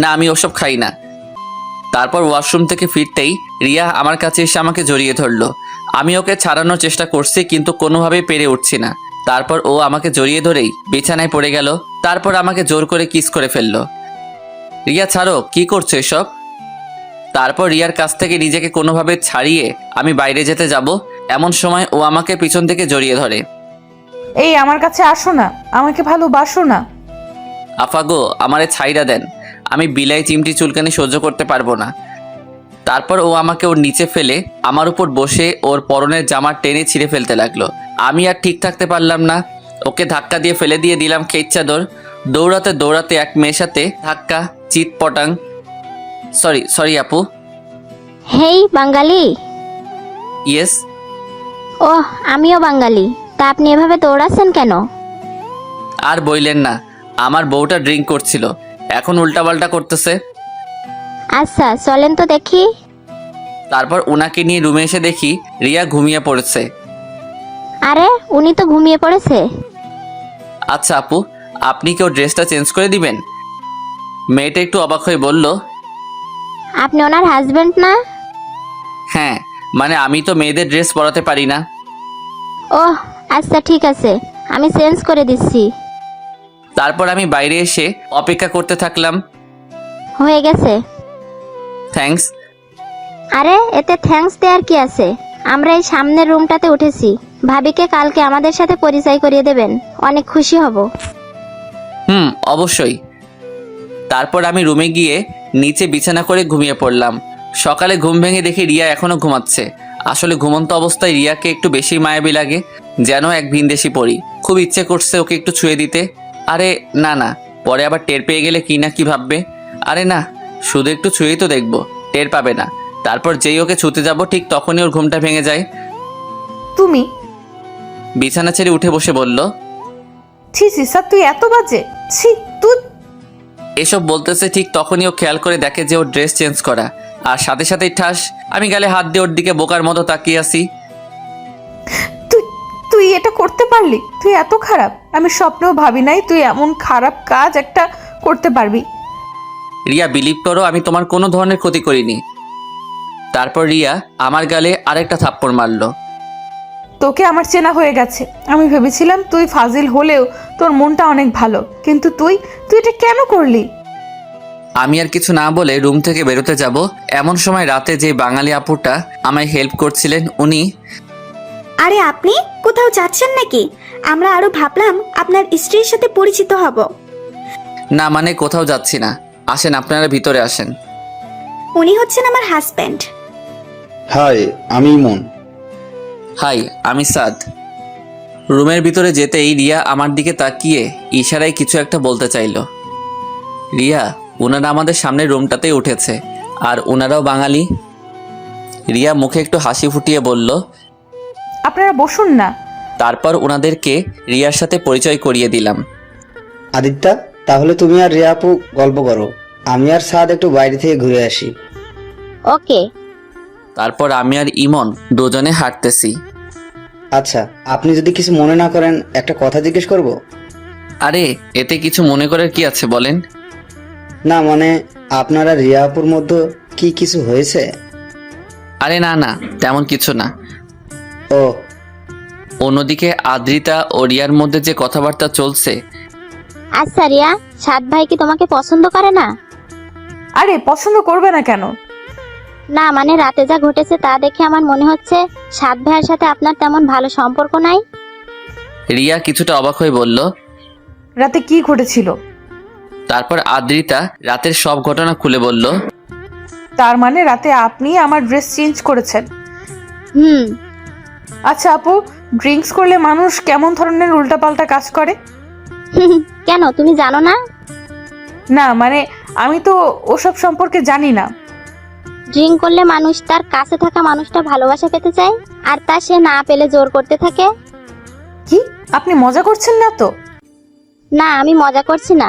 না, আমি ওসব খাই না। তারপর ওয়াশরুম থেকে ফিরতেই রিয়া আমার কাছে এসে আমাকে জড়িয়ে ধরলো। আমি ওকে ছাড়ানোর চেষ্টা করছি, কিন্তু কোনোভাবেই পেরে উঠছি না। তারপর ও আমাকে জড়িয়ে ধরেই বিছানায় পড়ে গেল। তারপর আমাকে জোর করে কিস করে ফেললো। রিয়া ছাড়ো, কি করছো এসব? তারপর রিয়ার কাছ থেকে নিজেকে কোনোভাবে ছাড়িয়ে আমি বাইরে যেতে যাব, এমন সময় ও আমাকে পিছন থেকে জড়িয়ে ধরে। এই আমার কাছে আসো না, আমাকে ভালোবাসো না। আফাগো, আমারে ছাইড়া দেন, আমি বিলাই চিমটি চুলকানি সহ্য করতে পারবো না। তারপর ও আমাকে ওর নিচে ফেলে আমার উপর বসে ওর পরনের জামা টেনে ছিঁড়ে ফেলতে লাগলো। আমি আর ঠিক থাকতে পারলাম না, ওকে ধাক্কা দিয়ে ফেলে দিয়ে দিলাম খেইচ চাদর। দৌড়াতে দৌড়াতে এক মেয়ের সাথে ধাক্কা, চিৎ পটাং। সরি আপু। হেই বাঙালি। ইয়েস। ওহ, আমিও বাঙালি। তা আপনি এভাবে দৌড়াচ্ছেন কেন? আর বইলেন না, আমার বউটা ড্রিঙ্ক করছিল, এখন উল্টাপাল্টা করতেছে। আচ্ছা চলেন তো দেখি। তারপর ওনাকে নিয়ে রুমে এসে দেখি রিয়া ঘুমিয়ে পড়েছে। আরে উনি তো ঘুমিয়ে পড়েছে। আচ্ছা আপু, আপনি কি ওর ড্রেসটা চেঞ্জ করে দিবেন? মেয়েটা একটু অবাক হয়ে বলল, আপনি ওনার হাজবেন্ড না? হ্যাঁ, মানে আমি তো মেয়েদের ড্রেস পরাতে পারি না। ওহ আচ্ছা ঠিক আছে, আমি চেঞ্জ করে দিচ্ছি। তারপর আমি বাইরে এসে অপেক্ষা করতে থাকলাম। হয়ে গেছে। থ্যাঙ্কস। আরে এতে থ্যাঙ্কস দেওয়ার কি আছে? আমরা এই সামনের রুমটাতে উঠেছি। ভাবিকে কালকে আমাদের সাথে পরিচয় করিয়ে দেবেন, অনেক খুশি হব। অবশ্যই। তারপর আমি রুমে গিয়ে নিচে বিছানা করে ঘুমিয়ে পড়লাম। সকালে ঘুম ভেঙে দেখি রিয়া এখনো ঘুমাচ্ছে। আসলে ঘুমন্ত অবস্থায় রিয়াকে একটু বেশি মায়াবী লাগে, যেন এক ভিনদেশি পড়ি। খুব ইচ্ছে করছে ওকে একটু ছুঁয়ে দিতে। আরে না, পরে আবার টের পেয়ে গেলে কি না কি ভাববে। আরে না, শুধু একটু ছুঁয়েই তো দেখবো, টের পাবে না। তারপর যেই ওকে ছুঁতে যাব ঠিক তখনই ওর ঘুমটা ভেঙে যায়। তুমি? বিছানা ছেড়ে উঠে বসে বলল, ছি ছি স্যার, তুই এত বাজে, ছি তুই। এসব বলতেছে ঠিক তখনই ও খেয়াল করে দেখে যে ওর ড্রেস চেঞ্জ করা, আর সাথে সাথেই ঠাস। আমি গালে হাত দিয়ে ওর দিকে বোকার মতো তাকিয়ে আসি। তুই এটা করতে পারলি? তুই এত খারাপ, আমি স্বপ্নেও ভাবি নাই তুই এমন খারাপ কাজ একটা করতে পারবি। রিয়া, বিলিভ করো আমি তোমার কোনো ধরনের ক্ষতি করিনি। তারপর রিয়া আমার গালে আরেকটা থাপ্পড় মারলো। তোকে আমার চেনা হয়ে গেছে। আমি ভেবেছিলাম তুই ফাজিল হলেও তোর মনটা অনেক ভালো, কিন্তু তুই এটা কেন করলি? আমি আর কিছু না বলে রুম থেকে বেরোতে যাব, এমন সময় রাতে যে বাঙালি আপুটা আমায় হেল্প করছিলেন উনি, আরে আপনি কোথাও যাচ্ছেন নাকি? আমরা আরো ভাবলাম আপনার স্ত্রীর সাথে পরিচিত হব। না মানে কোথাও যাচ্ছি না, আসেন আপনারা ভিতরে আসেন। উনি হচ্ছেন আমার হাজব্যান্ড। হাই, আমি ইমন। হাই, আমি সাদ। রুমের ভিতরে যেতেই রিয়া আমার দিকে তাকিয়ে ইশারায় কিছু একটা বলতে চাইল। রিয়া, ওনারা আমাদের সামনের রুমটাতেই উঠেছে, আর ওনারাও বাঙালি। রিয়া মুখে একটু হাসি ফুটিয়ে বলল, আপনারা বসুন না। তারপর ওনাদেরকে রিয়ার সাথে পরিচয় করিয়ে দিলাম। আদিত্যা, তাহলে তুমি আর রিয়া আপু গল্প করো, আমি আর সাদ একটু বাইরে থেকে ঘুরে আসি। ওকে। তারপর আমি আর ইমন দুজনে হাঁটতেছি। আচ্ছা, আপনি যদি কিছু মনে না করেন একটা কথা জিজ্ঞেস করব? আরে এতে কিছু মনে করার কি আছে বলেন। না মানে, আপনারা রিয়া আপুর মধ্যে কি কিছু হয়েছে? আরে না না, তেমন কিছু না। ও, অন্যদিকে আদ্রিতা ও রিয়ার মধ্যে যে কথাবার্তা চলছে। আচ্ছা রিয়া, সাত ভাই কি তোমাকে পছন্দ করে না? আরে পছন্দ করবে না কেন? না মানে রাতে যা ঘটেছে তা দেখে আমার মনে হচ্ছে সাত ভাইয়ের সাথে আপনার তেমন ভালো সম্পর্ক নাই। রিয়া কিছুটা অবাক হয়ে বলল। রাতে কি ঘটেছিল? তারপর আদ্রিতা রাতের সব ঘটনা খুলে বলল। তার মানে রাতে আপনি আমার ড্রেস চেঞ্জ করেছেন? হুম। আচ্ছা আপু, ড্রিঙ্কস করলে মানুষ কেমন ধরনের উল্টাপাল্টা কাজ করে? কেন, তুমি জানো না? না মানে, আমি তো ওসব সম্পর্কে জানি না। ড্রিঙ্ক করলে মানুষ তার কাছে থাকা মানুষটা ভালোবাসা পেতে চায়, আর তা সে না পেলে জোর করতে থাকে। কি আপনি মজা করছেন না তো? না, আমি মজা করছি না।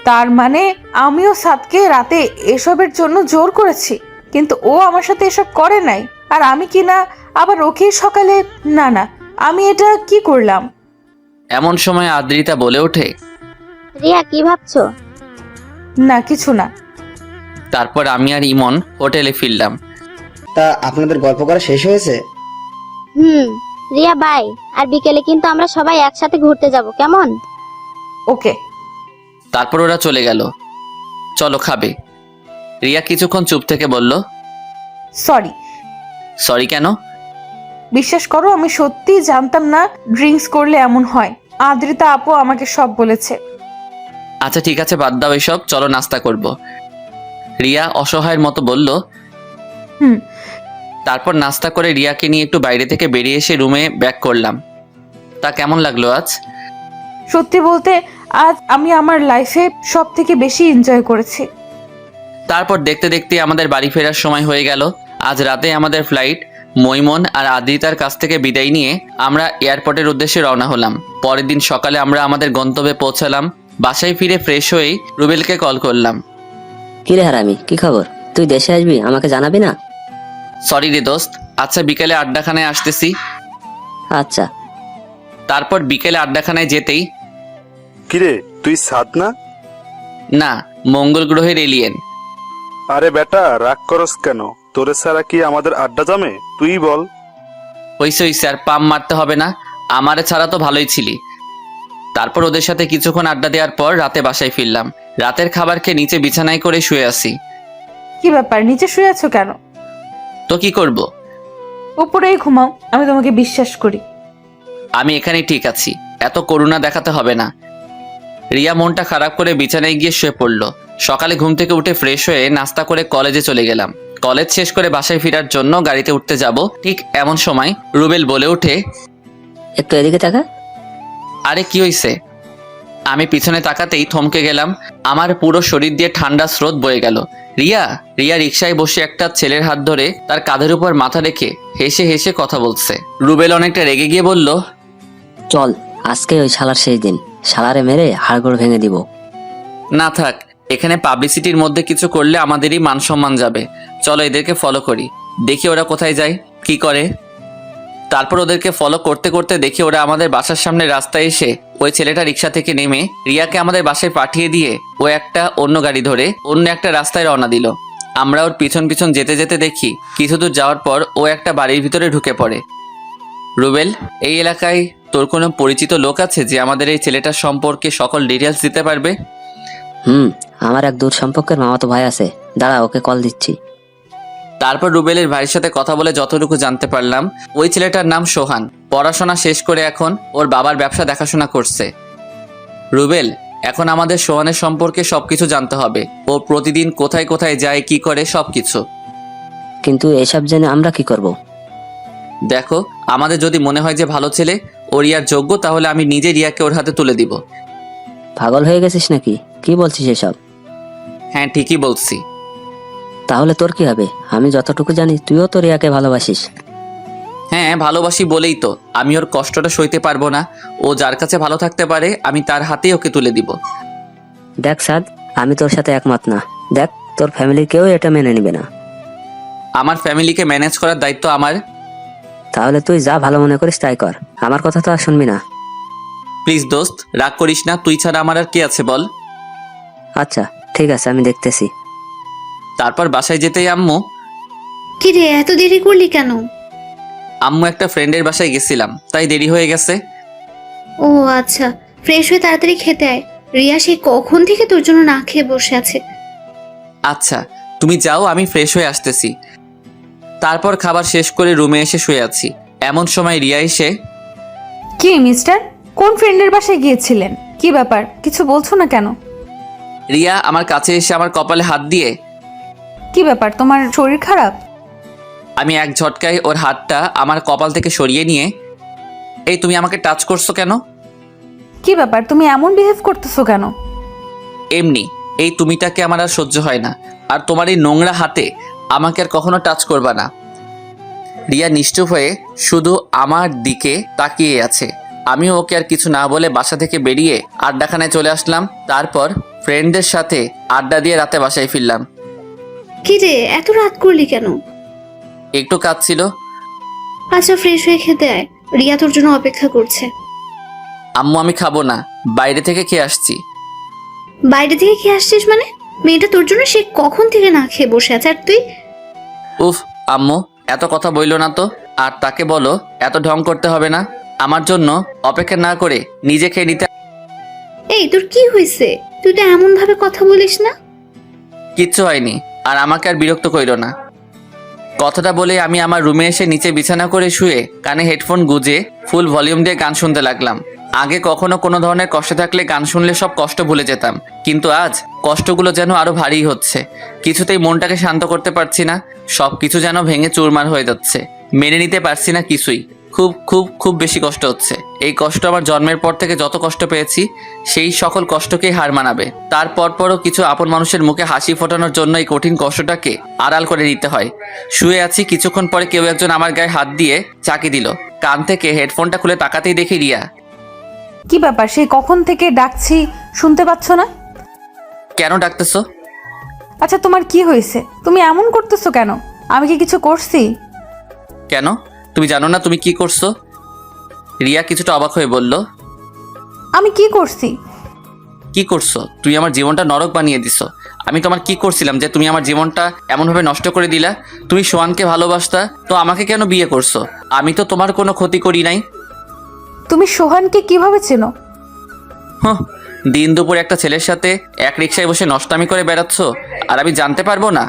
তার মানে আমিও সাদকে রাতে এসবের জন্য জোর করেছি, কিন্তু ও আমার সাথে এসব করে নাই, আর আমি কি না আবার ওকে সকালে? না না, আমি এটা কি করলাম? এমন সময় আদ্রিতা বলে ওঠে। রিয়া, কি ভাবছো? না কিছু না। তারপর আমি আর ইমন হোটেলে ফিরলাম। তা আপনাদের গল্প করা শেষ হয়েছে? হুম। রিয়া বাই, আর বিকেলে কিন্তু আমরা সবাই একসাথে ঘুরতে যাব, কেমন? ওকে। তারপর ওরা চলে গেল। চলো খাবে। রিয়া কিছুক্ষণ চুপ থেকে বলল। সরি। সরি কেন? বিশ্বাস করো, আমি সত্যিই জানতাম না ড্রিঙ্কস করলে এমন হয়। আদ্রিতা আপু আমাকে সব বলেছে। আচ্ছা ঠিক আছে, বাদ দাও এসব, চলো নাস্তা করব। রিয়া অসহায়ের মতো বলল। হুম। তারপর নাস্তা করে রিয়াকে নিয়ে একটু বাইরে থেকে বেরিয়ে এসে রুমে ব্যাক করলাম। তা কেমন লাগলো আজ? সত্যি বলতে আজ আমি আমার লাইফে সব থেকে বেশি এনজয় করেছি। তারপর দেখতে দেখতে আমাদের বাড়ি ফেরার সময় হয়ে গেল। আজ রাতে আমাদের ফ্লাইট। মৈমন আর আদ্রিতার কাছ থেকে বিদায় নিয়ে আমরা এয়ারপোর্টের উদ্দেশ্যে রওনা হলাম। পরের দিন সকালে আমরা আমাদের গন্তব্যে পৌঁছালাম। বাসায় ফিরে ফ্রেশ হয়েই রুবেলকে কল করলাম। কিরে হারামি, কি খবর? তুই দেশে আসবি, আমাকে জানাবি না? সরি রে দোস্ত, আচ্ছা বিকেলে আড্ডাখানায় আসতেছি। আচ্ছা। তারপর বিকেলে আড্ডাখানায় যেতেই। কিরে, তুই সাদ না? না, মঙ্গল গ্রহের এলিয়েন। আরে বেটা, রাগ করস কেন? তোরে ছাড়া কি আমাদের আড্ডা জমে? তুই বল। হইছে হইছে, আর পাম মারতে হবে না, আমারে ছাড়া তো ভালোই ছিলি। তারপর ওদের সাথে কিছুক্ষণ আড্ডা দেওয়ার পর রাতে বাসায় ফিরলাম। রাতের খাবার খেয়ে নিচে বিছানায় করে শুয়ে আছি। কি ব্যাপার, নিচে শুয়ে আছো কেন? তো কি করব? উপরেই ঘুমাও, আমি তোমাকে বিশ্বাস করি। আমি এখানেই ঠিক আছি, এত করুণা দেখাতে হবে না। রিয়া মনটা খারাপ করে বিছানায় গিয়ে শুয়ে পড়ল। সকালে ঘুম থেকে উঠে ফ্রেশ হয়ে নাস্তা করে কলেজে চলে গেলাম। কলেজ শেষ করে বাসায় ফেরার জন্য গাড়িতে উঠতে যাব, ঠিক এমন সময় রুবেল বলে ওঠে। একটু এদিকে তাকা। আরে কি হইছে? আমি পিছনে তাকাতেই থমকে গেলাম। আমার পুরো শরীর দিয়ে ঠান্ডা স্রোত বয়ে গেল। রিয়া রিয়া রিকশায় বসে একটা ছেলের হাত ধরে তার কাঁধের উপর মাথা রেখে হেসে হেসে কথা বলছে। রুবেল অনেকটা রেগে গিয়ে বলল। চল, আজকে ওই শালার শেষ দিন, শালারে মেরে হাড়গোড় ভেঙে দিব। না থাক, এখানে পাবলিসিটির মধ্যে কিছু করলে আমাদেরই মান সম্মান যাবে। চলো এদেরকে ফলো করি, দেখি ওরা কোথায় যায়, কি করে। তারপর ওদেরকে ফলো করতে করতে দেখি ওরা আমাদের বাসার সামনে রাস্তায় এসে ওই ছেলেটা রিক্সা থেকে নেমে রিয়াকে আমাদের বাসায় পাঠিয়ে দিয়ে ও একটা অন্য গাড়ি ধরে অন্য একটা রাস্তায় রওনা দিল। আমরা ওর পিছন পিছন যেতে যেতে দেখি কিছু দূর যাওয়ার পর ও একটা বাড়ির ভিতরে ঢুকে পড়ে। রুবেল, এই এলাকায় তোর কোনো পরিচিত লোক আছে যে আমাদের এই ছেলেটার সম্পর্কে সকল ডিটেলস দিতে পারবে? আমার এক দূর সম্পর্কের মামাতো ভাই আছে, দাঁড়া ওকে কল দিচ্ছি। তারপর রুবেলের ভাইয়ের সাথে কথা বলে যতটুকু জানতে পারলাম, ওই ছেলেটার নাম সোহান। পড়াশোনা শেষ করে এখন ওর বাবার ব্যবসা দেখাশোনা করছে। রুবেল, এখন আমাদের সোহানের সম্পর্কে সবকিছু জানতে হবে। ও প্রতিদিন কোথায় কোথায় যায়, কি করে, সবকিছু। কিন্তু এসব জেনে আমরা কি করব? দেখো, আমাদের যদি মনে হয় যে ভালো ছেলে, ও রিয়ার যোগ্য, তাহলে আমি নিজে রিয়াকে ওর হাতে তুলে দিব। পাগল হয়ে গেছিস নাকি? কি বলছিস এসব? হ্যাঁ ঠিকই বলছি। তাহলে তোর কি হবে? আমি যতটুকু জানি তুইও তো রিয়াকে ভালোবাসিস। হ্যাঁ ভালোবাসি বলেই তো আমি ওর কষ্টটা সইতে পারবো না। ও যার কাছে ভালো থাকতে পারে আমি তার হাতেই ওকে তুলে দিব। দেখ সাদ, আমি তোর সাথে একমত না। দেখ, তোর ফ্যামিলির কেউ এটা মেনে নিবে না। আমার ফ্যামিলিকে ম্যানেজ করার দায়িত্ব আমার। তাহলে তুই যা ভালো মনে করিস তাই কর, আমার কথা তো আর শুনবি না। প্লিজ দোস্ত, রাগ করিস না, তুই ছাড়া আমার আর কে আছে বল। আচ্ছা ঠিক আছে, আমি দেখতেছি। তারপর বাসায় যেতেই আম্মু কি রে, এত দেরি করলি কেন? আম্মু একটা ফ্রেন্ডের বাসায় গেছিলাম, তাই দেরি হয়ে গেছে। ও আচ্ছা, ফ্রেশ হয়ে তাড়াতাড়ি খেতে আয়। রিয়া সেই কখন থেকে তোর জন্য না খেয়ে বসে আছে। আচ্ছা তুমি যাও, আমি ফ্রেশ হয়ে আসতেছি। তারপর খাবার শেষ করে রুমে এসে শুয়ে আছি। এমন সময় রিয়া এসে, কি মিস্টার, কোন ফ্রেন্ডের বাসায় গিয়েছিলেন? কি ব্যাপার, কিছু বলছো না কেন? রিয়া আমার কাছে এসে আমার কপালে হাত দিয়ে, কি ব্যাপার, তোমার শরীর খারাপ? আমি এক ঝটকায় ওর হাতটা আমার কপাল থেকে সরিয়ে নিয়ে, এই তুমি আমাকে টাচ করছো কেন? কি ব্যাপার, তুমি এমন বিহেভ করতেছো কেন? এমনি, এই তুমিটাকে আমার আর সহ্য হয় না। আর তোমার এই নোংরা হাতে আমাকে আর কখনো টাচ করবা না। রিয়া নিশ্চুপ হয়ে শুধু আমার দিকে তাকিয়ে আছে। আমিও ওকে আর কিছু না বলে বাসা থেকে বেরিয়ে আড্ডাখানায় চলে আসলাম। তারপর ফ্রেন্ডদের সাথে আড্ডা দিয়ে রাতে বাসায় ফিরলাম। কি রে, এত রাত করলি কেন? একটু কাজ ছিল। আচ্ছা ফ্রেশ হয়ে খেতে আয়, রিয়া তোর জন্য অপেক্ষা করছে। আম্মু আমি খাবো না, বাইরে থেকে খেয়ে আসছি। বাইরে থেকে খেয়ে আসছিস মানে? মেয়েটা তোর জন্য সে কখন থেকে না খেয়ে বসে আছে, আর তুই? উফ আম্মু, এত কথা বইলো না তো। আর তাকে বলো এত ঢং করতে হবে না। আমার জন্য অপেক্ষা না করে নিজে খেয়ে নিতে। এই তোর কি হয়েছে? তুই তো এমন ভাবে কথা বলিস না। কিচ্ছু হয়নি, আর আমাকে আর বিরক্ত কইরো না। কথাটা বলে আমি আমার রুমে এসে নিচে বিছানা করে শুয়ে কানে হেডফোন গুজে ফুল ভলিউম দিয়ে গান শুনতে লাগলাম। আগে কখনো কোনো ধরনের কষ্ট থাকলে গান শুনলে সব কষ্ট ভুলে যেতাম, কিন্তু আজ কষ্টগুলো যেন আরো ভারী হচ্ছে। কিছুতেই মনটাকে শান্ত করতে পারছি না, সব কিছু যেন ভেঙে চুরমার হয়ে যাচ্ছে। মেনে নিতে পারছি না কিছুই। খুব খুব খুব বেশি কষ্ট হচ্ছে। এই কষ্ট আমার জন্মের পর থেকে যত কষ্ট পেয়েছি সেই সকল কষ্টকেই হার মানাবে। তারপরও কিছু আপন মানুষের মুখে হাসি ফোটানোর জন্য এই কঠিন কষ্টটাকে আড়াল করে নিতে হয়। শুয়ে আছি, কিছুক্ষণ পরে কেউ একজন আমার গায়ে হাত দিয়ে চাকি দিল। কান থেকে হেডফোনটা খুলে তাকাতেই দেখি রিয়া। কি ব্যাপার, সেই কখন থেকে ডাকছি শুনতে পাচ্ছ না? কেন ডাকতেছো? আচ্ছা তোমার কি হয়েছে, তুমি এমন করতেছো কেন? আমি কি কিছু করছি? কেন, তুমি জানো না তুমি কি করছো? রিয়া কিছুটা অবাক হয়ে বলল, আমি কি করছি? কি করছো? তুই আমার জীবনটা নরক বানিয়ে দিছো। আমি তোমার কি করছিলাম যে তুমি আমার জীবনটা এমনভাবে নষ্ট করে দিলা? তুমি সোয়ানকে ভালোবাসতা তো আমাকে কেন বিয়ে করছো? আমি তো তোমার কোনো ক্ষতি করি নাই। তুমি সোহানকে কিভাবে চেনো? হ্যাঁ, দিন দুপুর একটা ছেলের সাথে এক রিকশায় বসে নষ্টামি করে বেড়াচ্ছ, আর আমি জানতে পারবো না?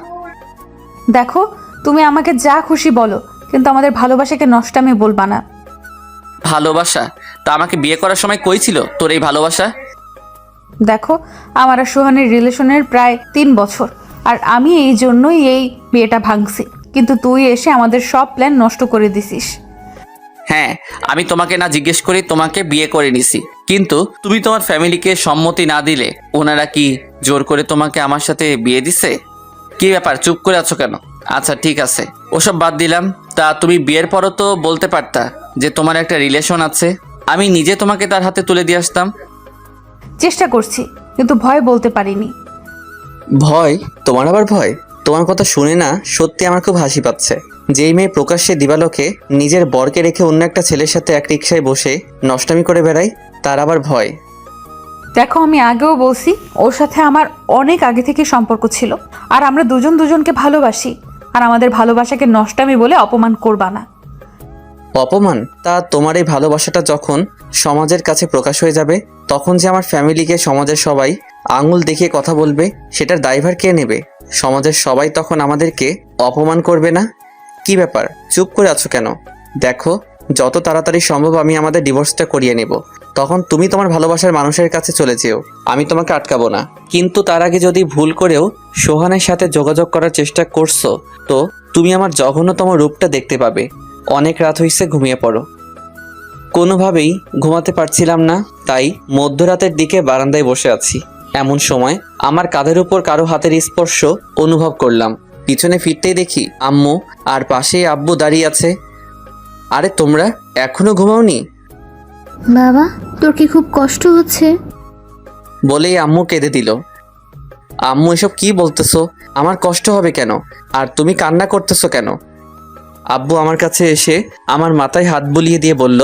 দেখো, তুমি আমাকে যা খুশি বলো, কিন্তু আমাদের ভালোবাসাকে নষ্টামি বলবা না। ভালোবাসা? তা আমাকে বিয়ে করার সময় কই ছিল তোর এই ভালোবাসা? দেখো, আমার আর সোহানের রিলেশনের প্রায় 3 বছর, আর আমি এই জন্যই এই বিয়েটা ভাঙছি, কিন্তু তুই এসে আমাদের সব প্ল্যান নষ্ট করে দিছিস। হ্যাঁ, আমি তোমাকে না জিজ্ঞেস করি তোমাকে বিয়ে করে নিছি, কিন্তু তুমি তোমার ফ্যামিলিকে সম্মতি না দিলে ওনারা কি জোর করে তোমাকে আমার সাথে বিয়ে দিছে? কি ব্যাপার, চুপ করে আছো কেন? আচ্ছা ঠিক আছে, ওসব বাদ দিলাম। তা তুমি বিয়ের পরও তো বলতে পারতা যে তোমার একটা রিলেশন আছে, আমি নিজে তোমাকে তার হাতে তুলে দিয়ে আসতাম। চেষ্টা করছি, কিন্তু ভয় বলতে পারিনি। ভয়? তোমার আবার ভয়? তোমার কথা শুনে না সত্যি আমার খুব হাসি পাচ্ছে। যেই মেয়ে প্রকাশ্যে দিবালোকে নিজের বরকে রেখে অন্য একটা ছেলের সাথে এক রিকশায় বসে নষ্টামি করে বেড়ায়, তার আবার ভয়? দেখো, আমি আগেও বলছি ওর সাথে আমার অনেক আগে থেকে সম্পর্ক ছিল, আর আমরা দুজন দুজনকে ভালোবাসি, আর আমাদের ভালোবাসাকে নষ্টামি বলে অপমান করবা না। অপমান? তা তোমার এই ভালোবাসাটা যখন সমাজের কাছে প্রকাশ হয়ে যাবে, তখন যে আমার ফ্যামিলিকে সমাজের সবাই আঙুল দেখিয়ে কথা বলবে, সেটার দায়ভার কে নেবে? সমাজের সবাই তখন আমাদেরকে অপমান করবে না? কি ব্যাপার, চুপ করে আছো কেন? দেখো, যত তাড়াতাড়ি সম্ভব আমি আমাদের ডিভোর্সটা করিয়ে নেব, তখন তুমি তোমার ভালোবাসার মানুষের কাছে চলে যেও, আমি তোমাকে আটকাবো না। কিন্তু তার আগে যদি ভুল করেও সোহানের সাথে যোগাযোগ করার চেষ্টা করছো, তো তুমি আমার জঘন্যতম রূপটা দেখতে পাবে। অনেক রাত হয়েছে, ঘুমিয়ে পড়ো। কোনোভাবেই ঘুমাতে পারছিলাম না, তাই মধ্যরাতের দিকে বারান্দায় বসে আছি। এমন সময় আমার কাঁধের উপর কারো হাতের স্পর্শ অনুভব করলাম। পিছনে ফিরতেই দেখি আম্মু, আর পাশেই আব্বু দাঁড়িয়ে আছে। আরে তোমরা এখনো ঘুমাওনি? বাবা, তোর কি খুব কষ্ট হচ্ছে? বলেই আম্মু কেঁদে দিল। আম্মু এসব কি বলতেছো? আমার কষ্ট হবে কেন? আর তুমি কান্না করতেছো কেন? আব্বু আমার কাছে এসে আমার মাথায় হাত বুলিয়ে দিয়ে বলল,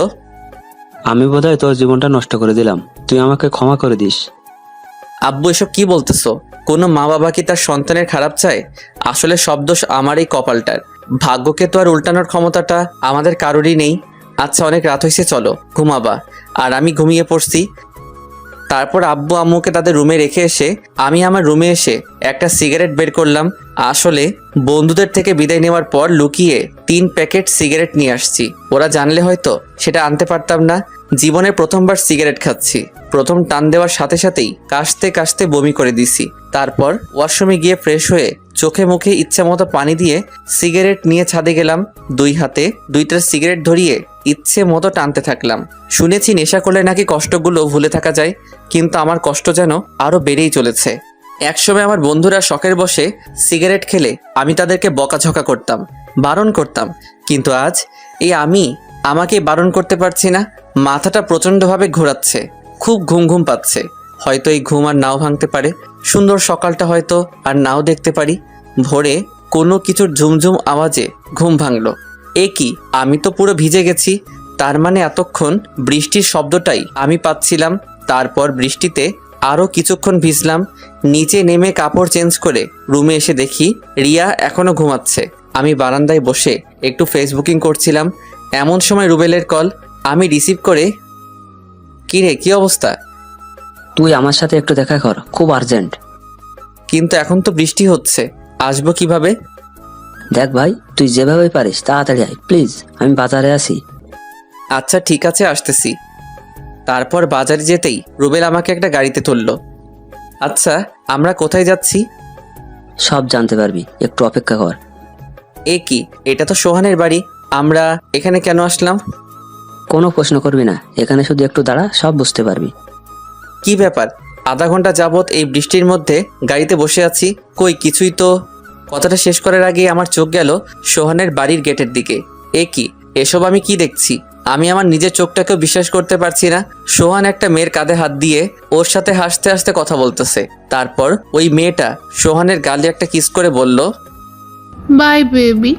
আমি বোধহয় তোর জীবনটা নষ্ট করে দিলাম, তুই আমাকে ক্ষমা করে দিস। আব্বু এসব কি বলতেছো? কোনো মা বাবা কি তার সন্তানের খারাপ চায়? আসলে সব দোষ আমার এই কপালটার। ভাগ্যকে তো আর উল্টানোর ক্ষমতাটা আমাদের কারোরই নেই। আচ্ছা, অনেক রাত হয়েছে, চলো ঘুমাবা। আর আমি ঘুমিয়ে পড়ছি। তারপর আব্বু আম্মুকে তাদের রুমে রেখে এসে আমি আমার রুমে এসে একটা সিগারেট বের করলাম। আসলে বন্ধুদের থেকে বিদায় নেওয়ার পর লুকিয়ে 3 প্যাকেট সিগারেট নিয়ে আসছি। ওরা জানলে হয়তো সেটা আনতে পারতাম না। জীবনে প্রথমবার সিগারেট খাচ্ছি। প্রথম টান দেওয়ার সাথে সাথেই কাশতে কাশতে বমি করে দিছি। তারপর ওয়াশরুমে গিয়ে ফ্রেশ হয়ে চোখে মুখে ইচ্ছা মতো পানি দিয়ে সিগারেট নিয়ে ছাদে গেলাম। 2 হাতে 2টা সিগারেট ধরিয়ে ইচ্ছে মতো টানতে থাকলাম। শুনেছি নেশা করলে নাকি কষ্টগুলো ভুলে থাকা যায়, কিন্তু আমার কষ্ট যেন আরো বেড়েই চলেছে। একসময় আমার বন্ধুরা শখের বসে সিগারেট খেলে আমি তাদেরকে বকাঝকা করতাম, বারণ করতাম, কিন্তু আজ এই আমি আমাকে বারণ করতে পারছি না। মাথাটা প্রচণ্ডভাবে ঘোরাচ্ছে, খুব ঘুম ঘুম পাচ্ছে। হয়তো এই ঘুম আর নাও ভাঙতে পারে। সুন্দর সকালটা হয়তো আর নাও দেখতে পারি। ভোরে কোনো কিছুর ঝুমঝুম আওয়াজে ঘুম ভাঙলো। এ কি, আমি তো পুরো ভিজে গেছি। তার মানে এতক্ষণ বৃষ্টির শব্দটাই আমি পাচ্ছিলাম। তারপর বৃষ্টিতে আরও কিছুক্ষণ ভিজলাম। নিচে নেমে কাপড় চেঞ্জ করে রুমে এসে দেখি রিয়া এখনো ঘুমাচ্ছে। আমি বারান্দায় বসে একটু ফেসবুকিং করছিলাম। এমন সময় রুবেলের কল। আমি রিসিভ করে, কি রে, কি অবস্থা? তুই আমার সাথে একটু দেখা কর, খুব আর্জেন্ট। কিন্তু এখন তো বৃষ্টি হচ্ছে, আসবো কিভাবে? দেখ ভাই, তুই যেভাবে পারিস তাড়াতাড়ি আয় প্লিজ, আমি বাজারে আছি। আচ্ছা ঠিক আছে, আসতেছি। তারপর বাজারে যেতেই রুবেল আমাকে একটা গাড়িতে তুললো। আচ্ছা, আমরা কোথায় যাচ্ছি? সব জানতে পারবি, একটু অপেক্ষা কর। এ কি, এটা তো সোহানের বাড়ি। আমরা এখানে কেন আসলাম? কোনো প্রশ্ন করবি না, এখানে শুধু একটু দাঁড়া, সব বুঝতে পারবি। কি ব্যাপার? আধা ঘন্টা যাবত এই বৃষ্টির মধ্যে গাড়িতে বসে আছি, কই কিছুই তো। কথাটা শেষ করার আগেই আমার চোখ গেল সোহানের বাড়ির গেটের দিকে। এ কি, এসব আমি কি দেখছি? আমি আমার নিজের চোখটাকেও বিশ্বাস করতে পারছি না। সোহান একটা মেয়ের কাঁধে হাত দিয়ে ওর সাথে হাসতে হাসতে কথা বলতেছে। তারপর ওই মেয়েটা সোহানের গালে একটা কিস করে বলল, বাই বেবি।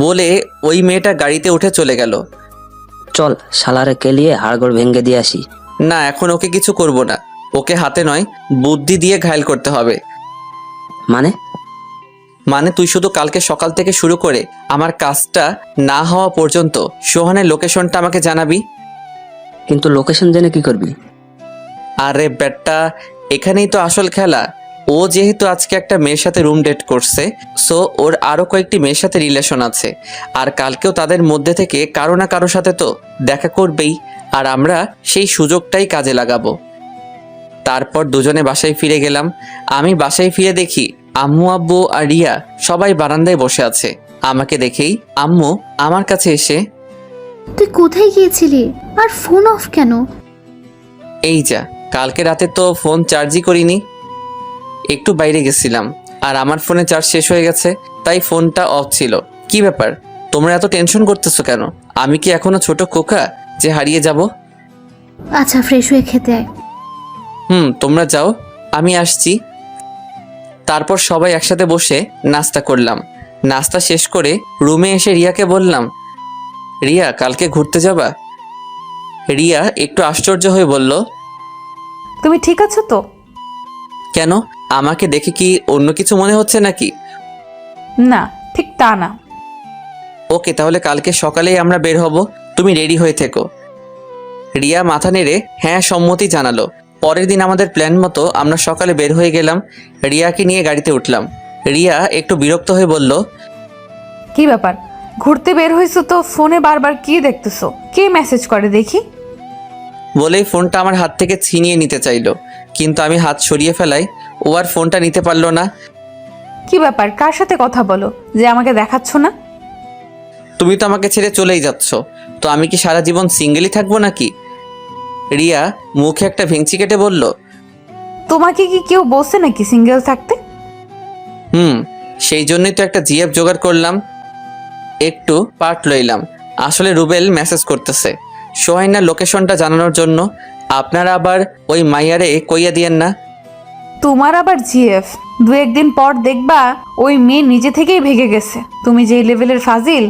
বলে ওই মেয়েটা গাড়িতে উঠে চলে গেল। চল শালারে কেলিয়ে হাড়গোড় ভেঙে দিয়ে আসি। না, এখন ওকে কিছু করব না। ওকে হাতে নয়, বুদ্ধি দিয়ে ঘায়েল করতে হবে। মানে তুই শুধু কালকে সকাল থেকে শুরু করে আমার কাজটা না হওয়া পর্যন্ত সোহানের লোকেশনটা আমাকে জানাবি। কিন্তু লোকেশন জেনে কি করবি? আরে বেটা, এখানেই তো আসল খেলা। ও যেহেতু আজকে একটা মেয়ের সাথে রুম ডেট করছে, সো ওর আরো কয়েকটি মেয়ের সাথে রিলেশন আছে। আর কালকেও তাদের মধ্যে থেকে কারো না কারো সাথে তো দেখা করবেই। আর আমরা সেই সুযোগটাই কাজে লাগাবো। তারপর দুজনে বাসায় ফিরে গেলাম। আমি বাসায় ফিরে দেখি আম্মু, আব্বু আর রিয়া সবাই বারান্দায় বসে আছে। আমাকে দেখেই আম্মু আমার কাছে এসে, তুই কোথায় গিয়েছিলি আর ফোন অফ কেন? এই যা, কালকে রাতে তো ফোন চার্জই করিনি, একটু বাইরে গেছিলাম আর আমার ফোনে চার্জ শেষ হয়ে গেছে, তাই ফোনটা অফ ছিল। কি ব্যাপার, তোমরা এত টেনশন করতেছো কেন? আমি কি এখনো ছোট খোকা যে হারিয়ে যাব? আচ্ছা, ফ্রেশ হয়ে খেতে আয়। তোমরা যাও, আমি আসছি। তারপর সবাই একসাথে বসে নাস্তা করলাম। নাস্তা শেষ করে রুমে এসে রিয়াকে বললাম, রিয়া কালকে ঘুরতে যাবা? রিয়া একটু আশ্চর্য হয়ে বলল, তুমি ঠিক আছো তো? কেন, আমাকে দেখে কি অন্য কিছু মনে হচ্ছে নাকি? না, ঠিক তা না। ওকে, তাহলে কালকে সকালেই আমরা বের হব, তুমি রেডি হয়ে থেকো। রিয়া মাথা নেড়ে হ্যাঁ সম্মতি জানালো। পরের দিন আমাদের প্ল্যান মতো আমরা সকালে বের হয়ে গেলাম। রিয়াকে নিয়ে গাড়িতে উঠলাম। রিয়া একটু বিরক্ত হয়ে বলল, কি ব্যাপার, ঘুরতে বের হয়েছো তো ফোনে বারবার কি দেখতেছো? কে মেসেজ করে দেখি? বলেই ফোনটা আমার হাত থেকে ছিনিয়ে নিতে চাইলো, কিন্তু আমি হাত সরিয়ে ফেলাই ও আর ফোনটা নিতে পারলো না। কি ব্যাপার, কার সাথে কথা বলো যে আমাকে দেখাচ্ছ না? তুমি তো আমাকে ছেড়ে চলেই যাচ্ছ, তো আমি কি সারা জীবন সিঙ্গেলই থাকবো নাকি? রিয়া মুখে একটা ভেঙচি কেটে বলল, তোমাকে কি কেউ বলছে নাকি সিঙ্গেল থাকতে? সেই জন্যই তো একটা জিএফ জোগাড় করলাম, একটু পার্ট লইলাম। আসলে রুবেল মেসেজ করতেছে সোহাইনার লোকেশনটা জানানোর জন্য। আপনারা আবার ওই মাইয়ারে কইয়া দিয়েন না। তোমার আবার জিএফ, দু একদিন পর দেখবা ওই মেয়ে নিজে থেকেই ভেগে গেছে তুমি যেই লেভেলের ফাজিল।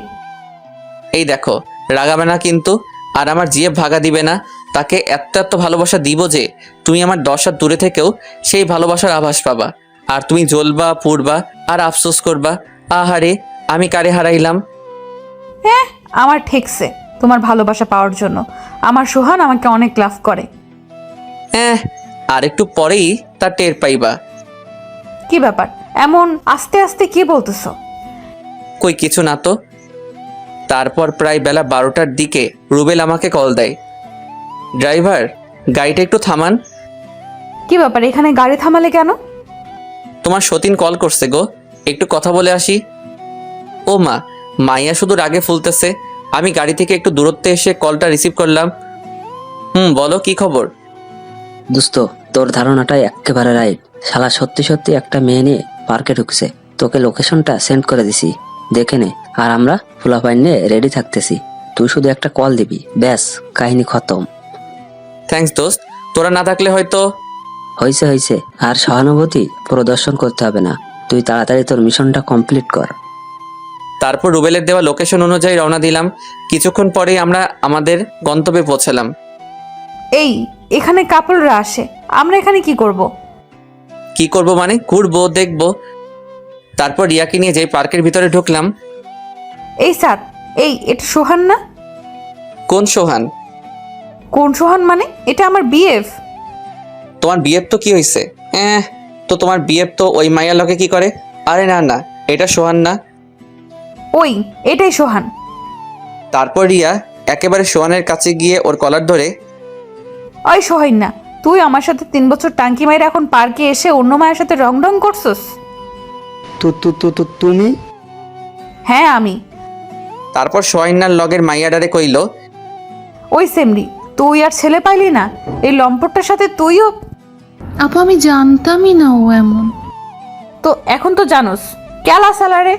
এই দেখো, রাগাবে না কিন্তু। আর আমার জিএফ ভাগা দিবে না। তাকে এত এত ভালোবাসা দিব যে তুমি আমার 10 হাত দূরে থেকেও সেই ভালোবাসার আভাস পাবা। আর তুমি জ্বলবা, পুড়বা আর আফসোস করবা, আহারে আমি কারে হারাইলাম। হ্যাঁ, আমার ঠেকছে তোমার ভালোবাসা পাওয়ার জন্য। আমার সোহান আমাকে অনেক লাভ করে। হ্যাঁ, আর একটু পরেই তা টের পাইবা। কি ব্যাপার এমন আস্তে আস্তে কি বলতেছো? কই কিছু না তো। তারপর প্রায় বেলা 12টার দিকে রুবেল আমাকে কল দেয়। ড্রাইভার, গাড়িটা একটু থামান। কি ব্যাপার এখানে গাড়ি থামালে কেন? তোমার সতীন কল করছে গো, একটু কথা বলে আসি। ও মা, মাইয়া শুধু রাগে ফুলতেছে। আমি গাড়ি থেকে একটু দূরত্বে এসে কলটা রিসিভ করলাম। বলো কি খবর? দোস্ত, তোর ধারণাটাই একেবারে রাইট। শালা সত্যি সত্যি একটা মেয়ে নিয়ে পার্কে ঢুকছে। তোকে লোকেশনটা সেন্ড করে দিছি, দেখে নে। আর আমরা ফুলাপাইন নিয়ে রেডি থাকতেছি। তুই শুধু একটা কল দিবি, ব্যাস কাহিনী খতম। থ্যাঙ্কস দোস্ত, তোরা না থাকলে হয়তো। হয়েছে আর সহানুভূতি প্রদর্শন করতে হবে না। তুই তাড়াতাড়ি তোর মিশনটা কমপ্লিট কর। তারপর রুবেলের দেওয়া লোকেশন অনুযায়ী রওনা দিলাম। কিছুক্ষণ পরেই আমরা আমাদের গন্তব্যে পৌঁছালাম। এই এখানে কাপড়রা আসে, আমরা এখানে কি করব? কি করব মানে? ঘুরবো, দেখবো। তারপর রিয়াকে নিয়ে যেই পার্কের ভিতরে ঢুকলাম। এই সাত, এই এটা সোহান না? কোন সোহান? কোন সোহান মানে? এটা আমার বিএফ। তোমার বিয়ের তো কি হয়েছে? তো তোমার বিয়ের তো ওই মাইয়া লকে কি করে? আরে না না, এটা সোহান না। ওই এটাই সোহান। তারপর রিয়া একেবারে সোহানের কাছে গিয়ে ওর কলার ধরে, ওই সোহাইন না, তুই আমার সাথে 3 বছর টাঙ্কি মাইরা এখন পার্কে এসে অন্য মায়ের সাথে রং রং করছস? তুমি? হ্যাঁ আমি। তারপর সোহাইনার লগের মাইয়াডারে কইল, ওই সেমরি, তুই আর ছেলে পাইলি না? এই লম্পটটার সাথে তুইও? আপু আমি জানতামই না ও এমন। তো এখন তো জানোস কেলা সালারে।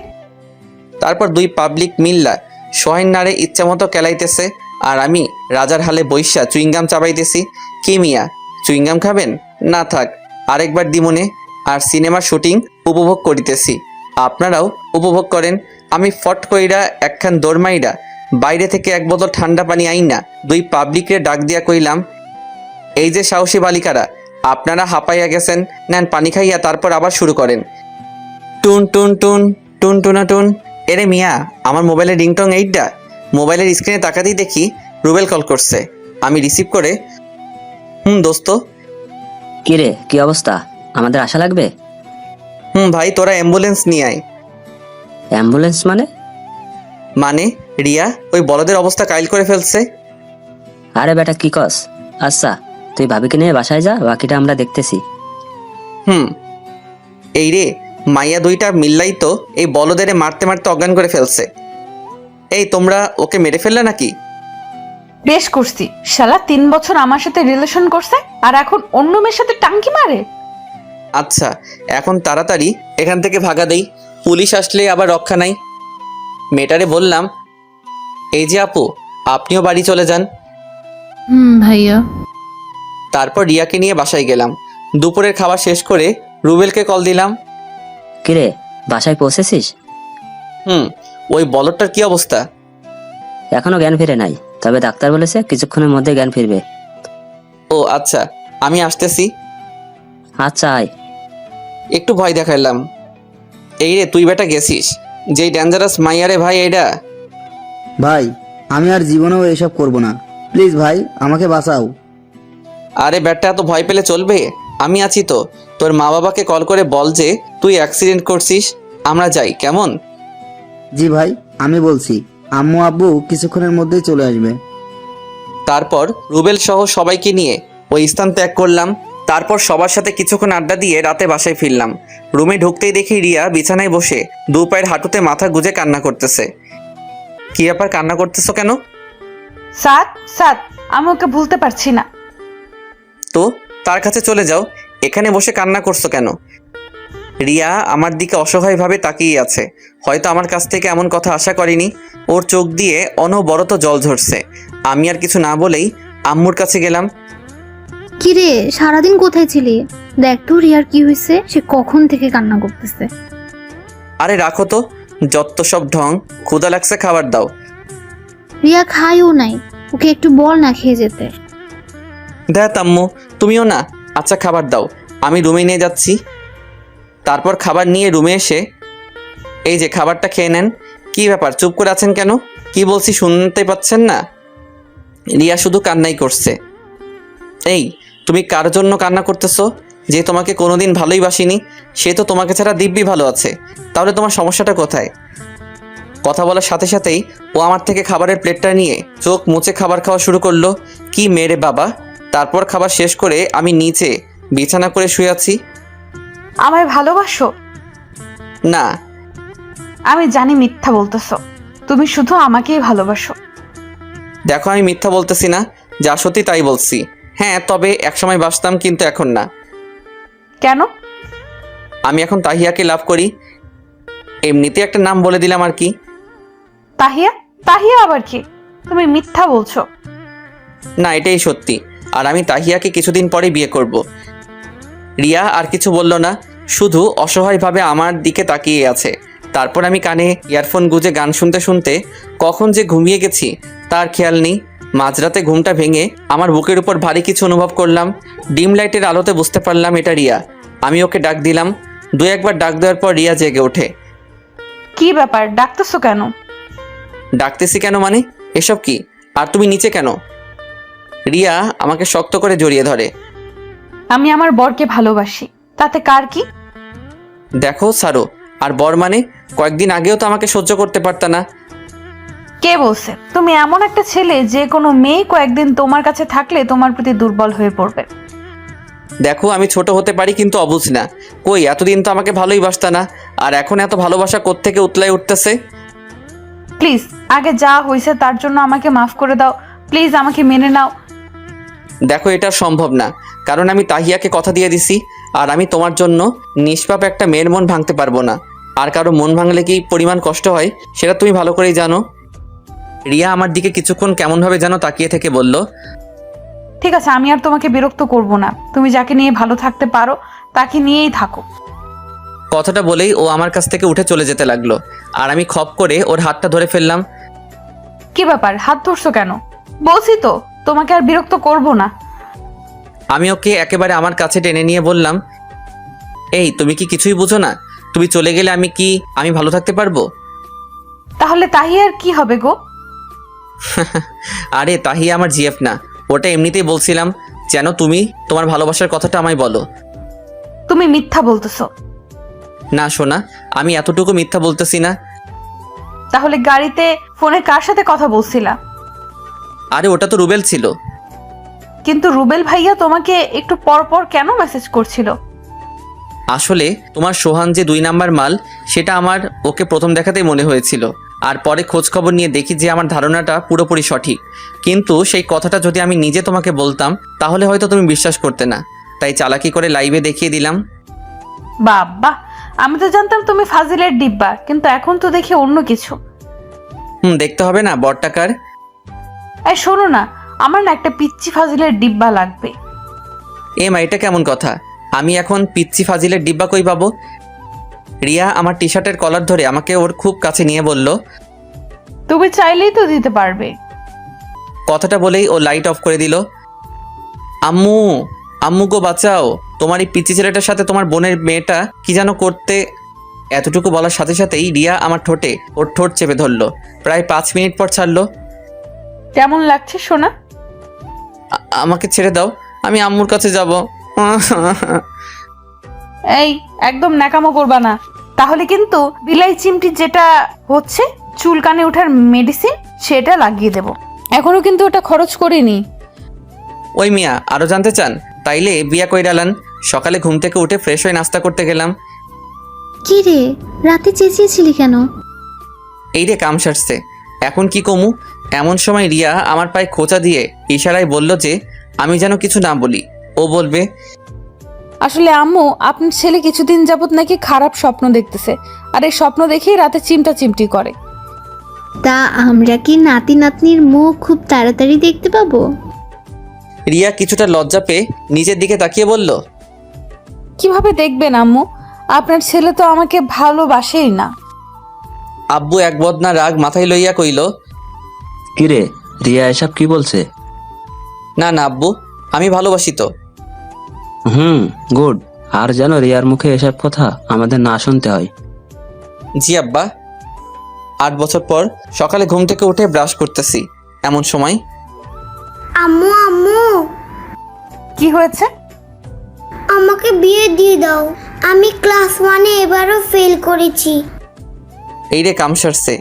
তারপর দুই পাবলিক মিল্লা সোহাইনারে ইচ্ছা মতো কেলাইতেছে আর আমি রাজার হালে বৈশা চুইংগাম চাবাইতেছি। কি মিয়া, চুইংগাম খাবেন? না থাক, আরেকবার দিমনে। আর সিনেমার শুটিং উপভোগ করিতেছি, আপনারাও উপভোগ করেন। আমি ফট কইরা একখান দৌড়মাইরা বাইরে থেকে এক বোতল ঠান্ডা পানি আইনা দুই পাবলিকরে ডাক দিয়া কইলাম, এই যে সাহসী বালিকারা, আপনারা হাঁপাইয়া গেছেন, নেন পানি খাইয়া তারপর আবার শুরু করেন। টুন টুন টুন টুন টুনা টুন। এরে মিয়া, আমার মোবাইলের রিংটং এইটা। মোবাইলের স্ক্রিনে তাকাতেই দেখি রুবেল কল করছে। আমি রিসিভ করে, দোস্ত। কিরে, কি অবস্থা? আমাদের আশা লাগবে? ভাই, তোরা অ্যাম্বুলেন্স নিয়ে আয়। অ্যাম্বুলেন্স মানে? মানে রিয়া ওই বলদের অবস্থা কাইল করে ফেলছে। আরে বেটা কি কস? আচ্ছা, তুই ভাবিকে নিয়ে বাসায় যা, বাকিটা আমরা দেখতেছি। এই রে, মাইয়া দুইটা মিল্লাই তো এই বলদেরে মারতে মারতে অজ্ঞান করে ফেলছে। এই তোমরা ওকে মেরে ফেললে নাকি? বেশ করছি, শালা 3 বছর আমার সাথে রিলেশন করছে আর এখন অন্য মেয়ের সাথে টাঙ্কি মারে। আচ্ছা, এখন তাড়াতাড়ি এখান থেকে ভাগা দেই, পুলিশ আসলে আবার রক্ষা নাই। মেয়েটারে বললাম, এই যে আপু, আপনিও বাড়ি চলে যান। ভাইয়া। তারপর রিয়াকে নিয়ে বাসায় গেলাম। দুপুরের খাবার শেষ করে রুবেলকে কল দিলাম। কিরে, বাসায় পৌঁছেছিস? ওই বলদটার কি অবস্থা? এখনো জ্ঞান ফিরে নাই, তবে ডাক্তার বলেছে কিছুক্ষণের মধ্যে জ্ঞান ফিরবে। ও আচ্ছা, আমি আসতেছি। আচ্ছা আয়। একটু ভয় দেখাইলাম। এই রে, তুই বেটা গেছিস যেই ডেঞ্জারাস মাইয়ারে ভাই। এইটা ভাই, আমি আর জীবনেও এসব করব না, প্লিজ ভাই আমাকে বাঁচাও। আরে বেটা, এত ভয় পেলে চলবে? আমি আছি তো। তোর মা বাবাকে কল করে বল যে তুই অ্যাক্সিডেন্ট করছিস, আমরা যাই, কেমন? জি ভাই, আমি বলছি। আম্মু আব্বু কিছুক্ষণের মধ্যেই চলে আসবে। তারপর রুবেল সহ সবাইকে নিয়ে ওই স্থান ত্যাগ করলাম। তারপর সবার সাথে কিছুক্ষণ আড্ডা দিয়ে রাতে বাসায় ফিরলাম। রুমে ঢুকতেই দেখি রিয়া বিছানায় বসে দু পায়ের হাঁটুতে মাথা গুজে কান্না করতেছে। কি ব্যাপার, কান্না করতেছো কেন? সাত সাত, আমি ওকে ভুলতে পারছি না। তো তার কাছে চলে যাও, এখানে বসে কান্না করছো কেন? রিয়া আমার দিকে অসহায়ভাবে তাকিয়ে আছে। হয়তো আমার কাছ থেকে এমন কথা আশা করেনি। ওর চোখ দিয়ে অনবরত জল ঝরছে। আমি আর কিছু না বলেই আম্মুর কাছে গেলাম। কিরে সারাদিন কোথায় ছিলি? দেখ তো রিয়ার কি হয়েছে, সে কখন থেকে কান্না করতেছে। আরে রাখো তো, যত সব ঢং। ক্ষুধা লাগছে, খাবার দাও। রিয়া খায়ও নাই, ওকে একটু বল না খেয়ে যেতে। দেখ আম্মু, তুমিও না। আচ্ছা খাবার দাও, আমি রুমে নিয়ে যাচ্ছি। তারপর খাবার নিয়ে রুমে এসে এই যে খাবারটা খেয়ে নেন। কি ব্যাপার, চুপ করে আছেন কেন? কি বলছি শুনতে পাচ্ছেন না? রিয়া শুধু কান্নাই করছে। এই, তুমি কার জন্য কান্না করতেছো? যে তোমাকে কোনোদিন ভালোই বাসিনি, সে তো তোমাকে ছাড়া দিব্যি ভালো আছে। তাহলে তোমার সমস্যাটা কোথায়? কথা বলার সাথে সাথেই ও আমার থেকে খাবারের প্লেটটা নিয়ে চোখ মুছে খাবার খাওয়া শুরু করলো। কি মেরে বাবা! তারপর খাবার শেষ করে আমি নিচে বিছানা করে শুয়ে আছি। আমায় ভালোবাসো? না। আমি জানি মিথ্যা বলতেছো, তুমি শুধু আমাকেই ভালোবাসো। দেখো, আমি মিথ্যা বলতেছি না, যা সত্যি তাই বলছি। হ্যাঁ, তবে একসময় বাসতাম, কিন্তু এখন না। কেন? আমি এখন তাহিয়াকে লাভ করি। এমনিতে একটা নাম বলে দিলাম আর কি। তাহিয়া? তাহিয়া আবার কি? তুমি মিথ্যা বলছো। না, এটাই সত্যি। আর আমি তাহিয়াকে কিছুদিন পরে বিয়ে করব। রিয়া আর কিছু বলল না, শুধু অসহায়ভাবে আমার দিকে তাকিয়ে আছে। তারপর আমি কানে ইয়ারফোন গুঁজে গান শুনতে শুনতে কখন যে ঘুমিয়ে গেছি তার খেয়াল নেই। মাঝরাতে ঘুমটা ভেঙে আমার বুকের উপর ভারী কিছু অনুভব করলাম। ডিম লাইটের আলোতে বুঝতে পারলাম এটা রিয়া। আমি ওকে ডাক দিলাম। দু একবার ডাক দেওয়ার পর রিয়া জেগে ওঠে। কি ব্যাপার, ডাকতেছো কেন? ডাকতেছি কেন মানে? এসব কি? আর তুমি নিচে কেন? রিয়া আমাকে শক্ত করে জড়িয়ে ধরে। আমি আমার বরকে ভালোবাসি, তাতে কার কি? দেখো সারো, আর বর মানে? কয়েকদিন আগেও তো আমাকে সহ্য করতে পারতা না। কে বলছে? তুমি এমন একটা ছেলে, যে কোনো মেয়ে কয়েকদিন তোমার কাছে থাকলে তোমার প্রতি দুর্বল হয়ে পড়বে। দেখো, আমি ছোট হতে পারি কিন্তু অবুঝ না। কই, এতদিন তো আমাকে ভালোই বাসতা না, আর এখন এত ভালোবাসা কোত্থেকে উতলাই উঠতেছে? প্লিজ, আগে যা হয়েছে তার জন্য আমাকে মাফ করে দাও। প্লিজ আমাকে মেনে নাও। দেখো, এটা সম্ভব না, কারণ আমি তাহিয়াকে কথা দিয়ে দিছি। আর আমি তোমার জন্য নিষ্পাপ একটা মেয়ের মন ভাঙতে পারবো না। আর কারো মন ভাঙলে কি পরিমাণ কষ্ট হয় সেটা তুমি ভালো করেই জানো। রিয়া আমার দিকে কিছুক্ষণ কেমনভাবে যেন তাকিয়ে থেকে বলল, ঠিক আছে, আমি আর তোমাকে বিরক্ত করব না। তুমি যাকে নিয়ে ভালো থাকতে পারো তাকে নিয়েই থাকো। কথাটা বলেই ও আমার কাছ থেকে উঠে চলে যেতে লাগলো। আর আমি খপ করে ওর হাতটা ধরে ফেললাম। কি ব্যাপার, হাত ধরছো কেন? বলছি তো তোমাকে আর বিরক্ত করব না। আমি ওকে একেবারে আমার কাছে টেনে নিয়ে বললাম, এই তুমি কি কিছুই বুঝো না? তুমি চলে গেলে আমি ভালো থাকতে পারবো? তাহলে তাহিয়ার কি হবে গো? আরে তাহিয়া আমার জিএফ না, ওটা এমনিতেই বলছিলাম যেন তুমি তোমার ভালোবাসার কথাটা আমায় বলো। তুমি মিথ্যা বলতেছো। না সোনা, আমি এতটুকু মিথ্যা বলতেছি না। তাহলে গাড়িতে ফোনে কার সাথে কথা বলছিলা? আরে ওটা তো রুবেল ছিল। কিন্তু রুবেল ভাইয়া তোমাকে একটু পর পর কেন মেসেজ করছিল? আসলে তোমার সোহান যে 2 নাম্বার মাল, সেটা আমার ওকে প্রথম দেখাতেই মনে হয়েছিল। আর পরে খোঁজ খবর নিয়ে দেখি যে আমার ধারণাটা পুরোপুরি সঠিক। কিন্তু সেই কথাটা যদি আমি নিজে তোমাকে বলতাম তাহলে হয়তো তুমি বিশ্বাস করতে না, তাই চালাকি করে লাইভে দেখিয়ে দিলাম। বাবা, আমি তো জানতাম তুমি ফাজিলের ডিব্বা, কিন্তু এখন তো দেখি অন্য কিছু। দেখতে হবে না বড়টাকার। এই শোনো না, আমার না একটা পিচ্চি ফাজিলের ডিব্বা লাগবে। এটা কেমন কথা? আমি এখন পিচ্চি ফাজিলের ডিব্বা কই পাবো? রিয়া আমার টি শার্টের কলার ধরে আমাকে ওর খুব কাছে নিয়ে বলল, তুমি চাইলেই তো দিতে পারবে। কথাটা বলেই ও লাইট অফ করে দিল। আম্মু, আম্মু গো বাঁচাও, তোমার এই পিচ্চি ছেলেটার সাথে তোমার বোনের মেয়েটা কি যেন করতে। এতটুকু বলার সাথে সাথেই রিয়া আমার ঠোঁটে ওর ঠোঁট চেপে ধরলো। প্রায় 5 মিনিট পর ছাড়লো। কেমন লাগছে সোনা? আমাকে ছেড়ে দাও, আমি আম্মুর কাছে যাব। এই, একদম ন্যাকামো করবা না, তাহলে কিন্তু বিলাই চিমটি যেটা হচ্ছে চুলকানে ওঠার মেডিসিন, সেটা লাগিয়ে দেব। এখনো কিন্তু ওটা খরচ করিনি। ওই মিয়া, আরো জানতে চান? তাইলে বিয়া কই ডালান। সকালে ঘুম থেকে উঠে ফ্রেশ হয়ে নাস্তা করতে গেলাম। কি রে, রাতে চেঁচিয়েছিলি কেন? এই রে কাম সারছে, এখন কি কমু? এমন সময় রিয়া আমার পায়ে খোঁচা দিয়ে ইশারায় বলল যে আমি যেন কিছু না বলি। ও বলবে, আসলে আম্মু, আপনার ছেলে কিছুদিন যাবত নাকি খারাপ স্বপ্ন দেখতেছে, আর এই স্বপ্ন দেখেই রাতে চিমটা চিমটি করে। তা আমরা কি নাতি নাতনির মুখ খুব তাড়াতাড়ি দেখতে পাবো? রিয়া কিছুটা লজ্জা পেয়ে নিজের দিকে তাকিয়ে বলল, কিভাবে দেখবেন আম্মু? আপনার ছেলে তো আমাকে ভালোবাসেই না। আব্বু এক বদনা রাগ মাথায় লইয়া কইল, কিরে রিয়া এসব কি বলছে? না না আব্বু, আমি ভালোবাসি তো। গুড। আর যেন রিয়ার মুখে এসব কথা আমাদের না শুনতে হয়। জি আব্বা। 8 বছর পর সকালে ঘুম থেকে উঠে ব্রাশ করতেছি, এমন সময় আম্মু আম্মু, কি হয়েছে? আমাকে বিয়ে দিয়ে দাও। আমি ক্লাস 1-এ এবারও ফেল করেছি। এই রে কাম সারছে,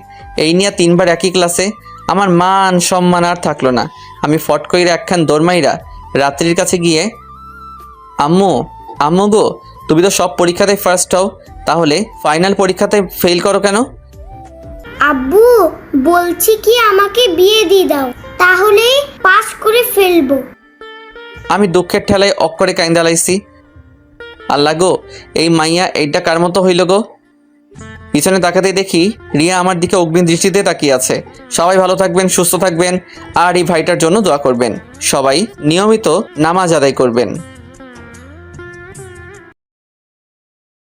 এই নিয়ে 3 বার একই ক্লাসে। আমার মান সম্মান আর থাকলো না। আমি ফট কইরা একখান দৌড়মাইরা রাত্রির কাছে গিয়ে, আম্মু আম্মু গো, তুমি তো সব পরীক্ষাতে ফার্স্ট হও, তাহলে ফাইনাল পরীক্ষাতে ফেল করো কেন? আব্বু বলছি কি আমাকে বিয়ে দিয়ে দাও, তাহলে পাস করে ফেলবো। আমি দুঃখের ঠেলায় অক্ষরে কাইন্দা লাইছি। আল্লাহ গো, এই মাইয়া এইটা কার মতো হইল গো? পিছনে তাকাতে দেখি রিয়া আমার দিকে অগ্নি দৃষ্টিতে তাকিয়ে আছে। সবাই ভালো থাকবেন, সুস্থ থাকবেন, আর এই ভাইটার জন্য দোয়া করবেন। সবাই নিয়মিত নামাজ আদায় করবেন।